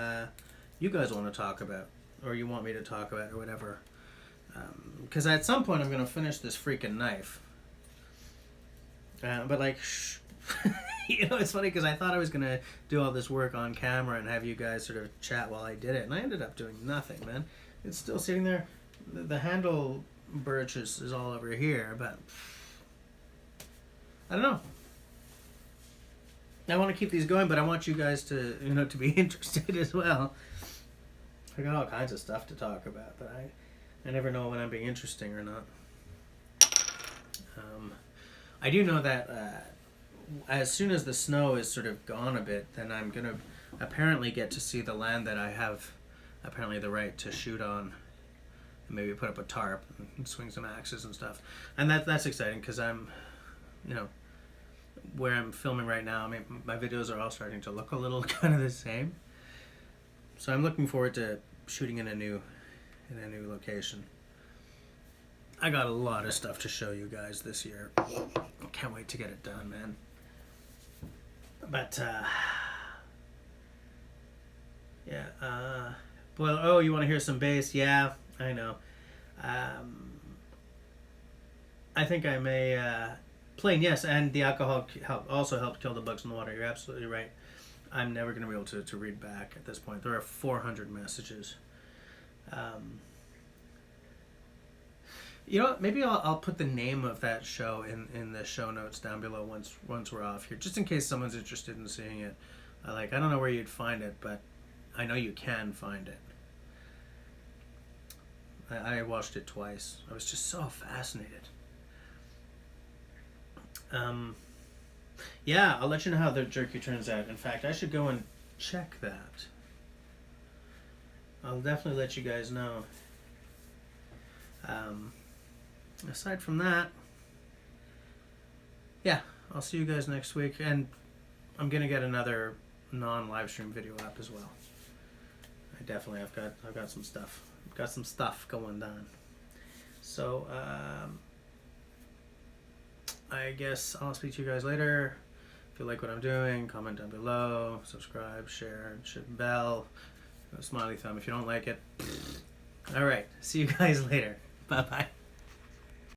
you guys want to talk about, or you want me to talk about, or whatever. Because at some point I'm going to finish this freaking knife. But, like, you know, it's funny because I thought I was going to do all this work on camera and have you guys sort of chat while I did it, and I ended up doing nothing, man. It's still sitting there. The handle birch is all over here, but I don't know. I want to keep these going, but I want you guys to, you know, to be interested as well. I got all kinds of stuff to talk about, but I never know when I'm being interesting or not. I do know that as soon as the snow is sort of gone a bit, then I'm going to apparently get to see the land that I have apparently the right to shoot on. And maybe put up a tarp and swing some axes and stuff. And that's exciting because I'm, you know, where I'm filming right now, I mean, my videos are all starting to look a little kind of the same. So I'm looking forward to shooting in a new location. I got a lot of stuff to show you guys this year. Can't wait to get it done, man. But yeah, well, oh, you want to hear some bass? Yeah, I know. I think I may plain yes, and the alcohol also helped kill the bugs in the water. You're absolutely right. I'm never going to be able to read back at this point. There are 400 messages. You know what? Maybe I'll put the name of that show in the show notes down below once we're off here, just in case someone's interested in seeing it. I don't know where you'd find it, but I know you can find it. I watched it twice. I was just so fascinated. Yeah, I'll let you know how the jerky turns out. In fact, I should go and check that. I'll definitely let you guys know. Aside from that, yeah, I'll see you guys next week, and I'm gonna get another non-live stream video up as well. I've got some stuff. Got some stuff going on. So I guess I'll speak to you guys later. If you like what I'm doing, comment down below, subscribe, share, hit bell, smiley thumb if you don't like it. All right, see you guys later. Bye bye.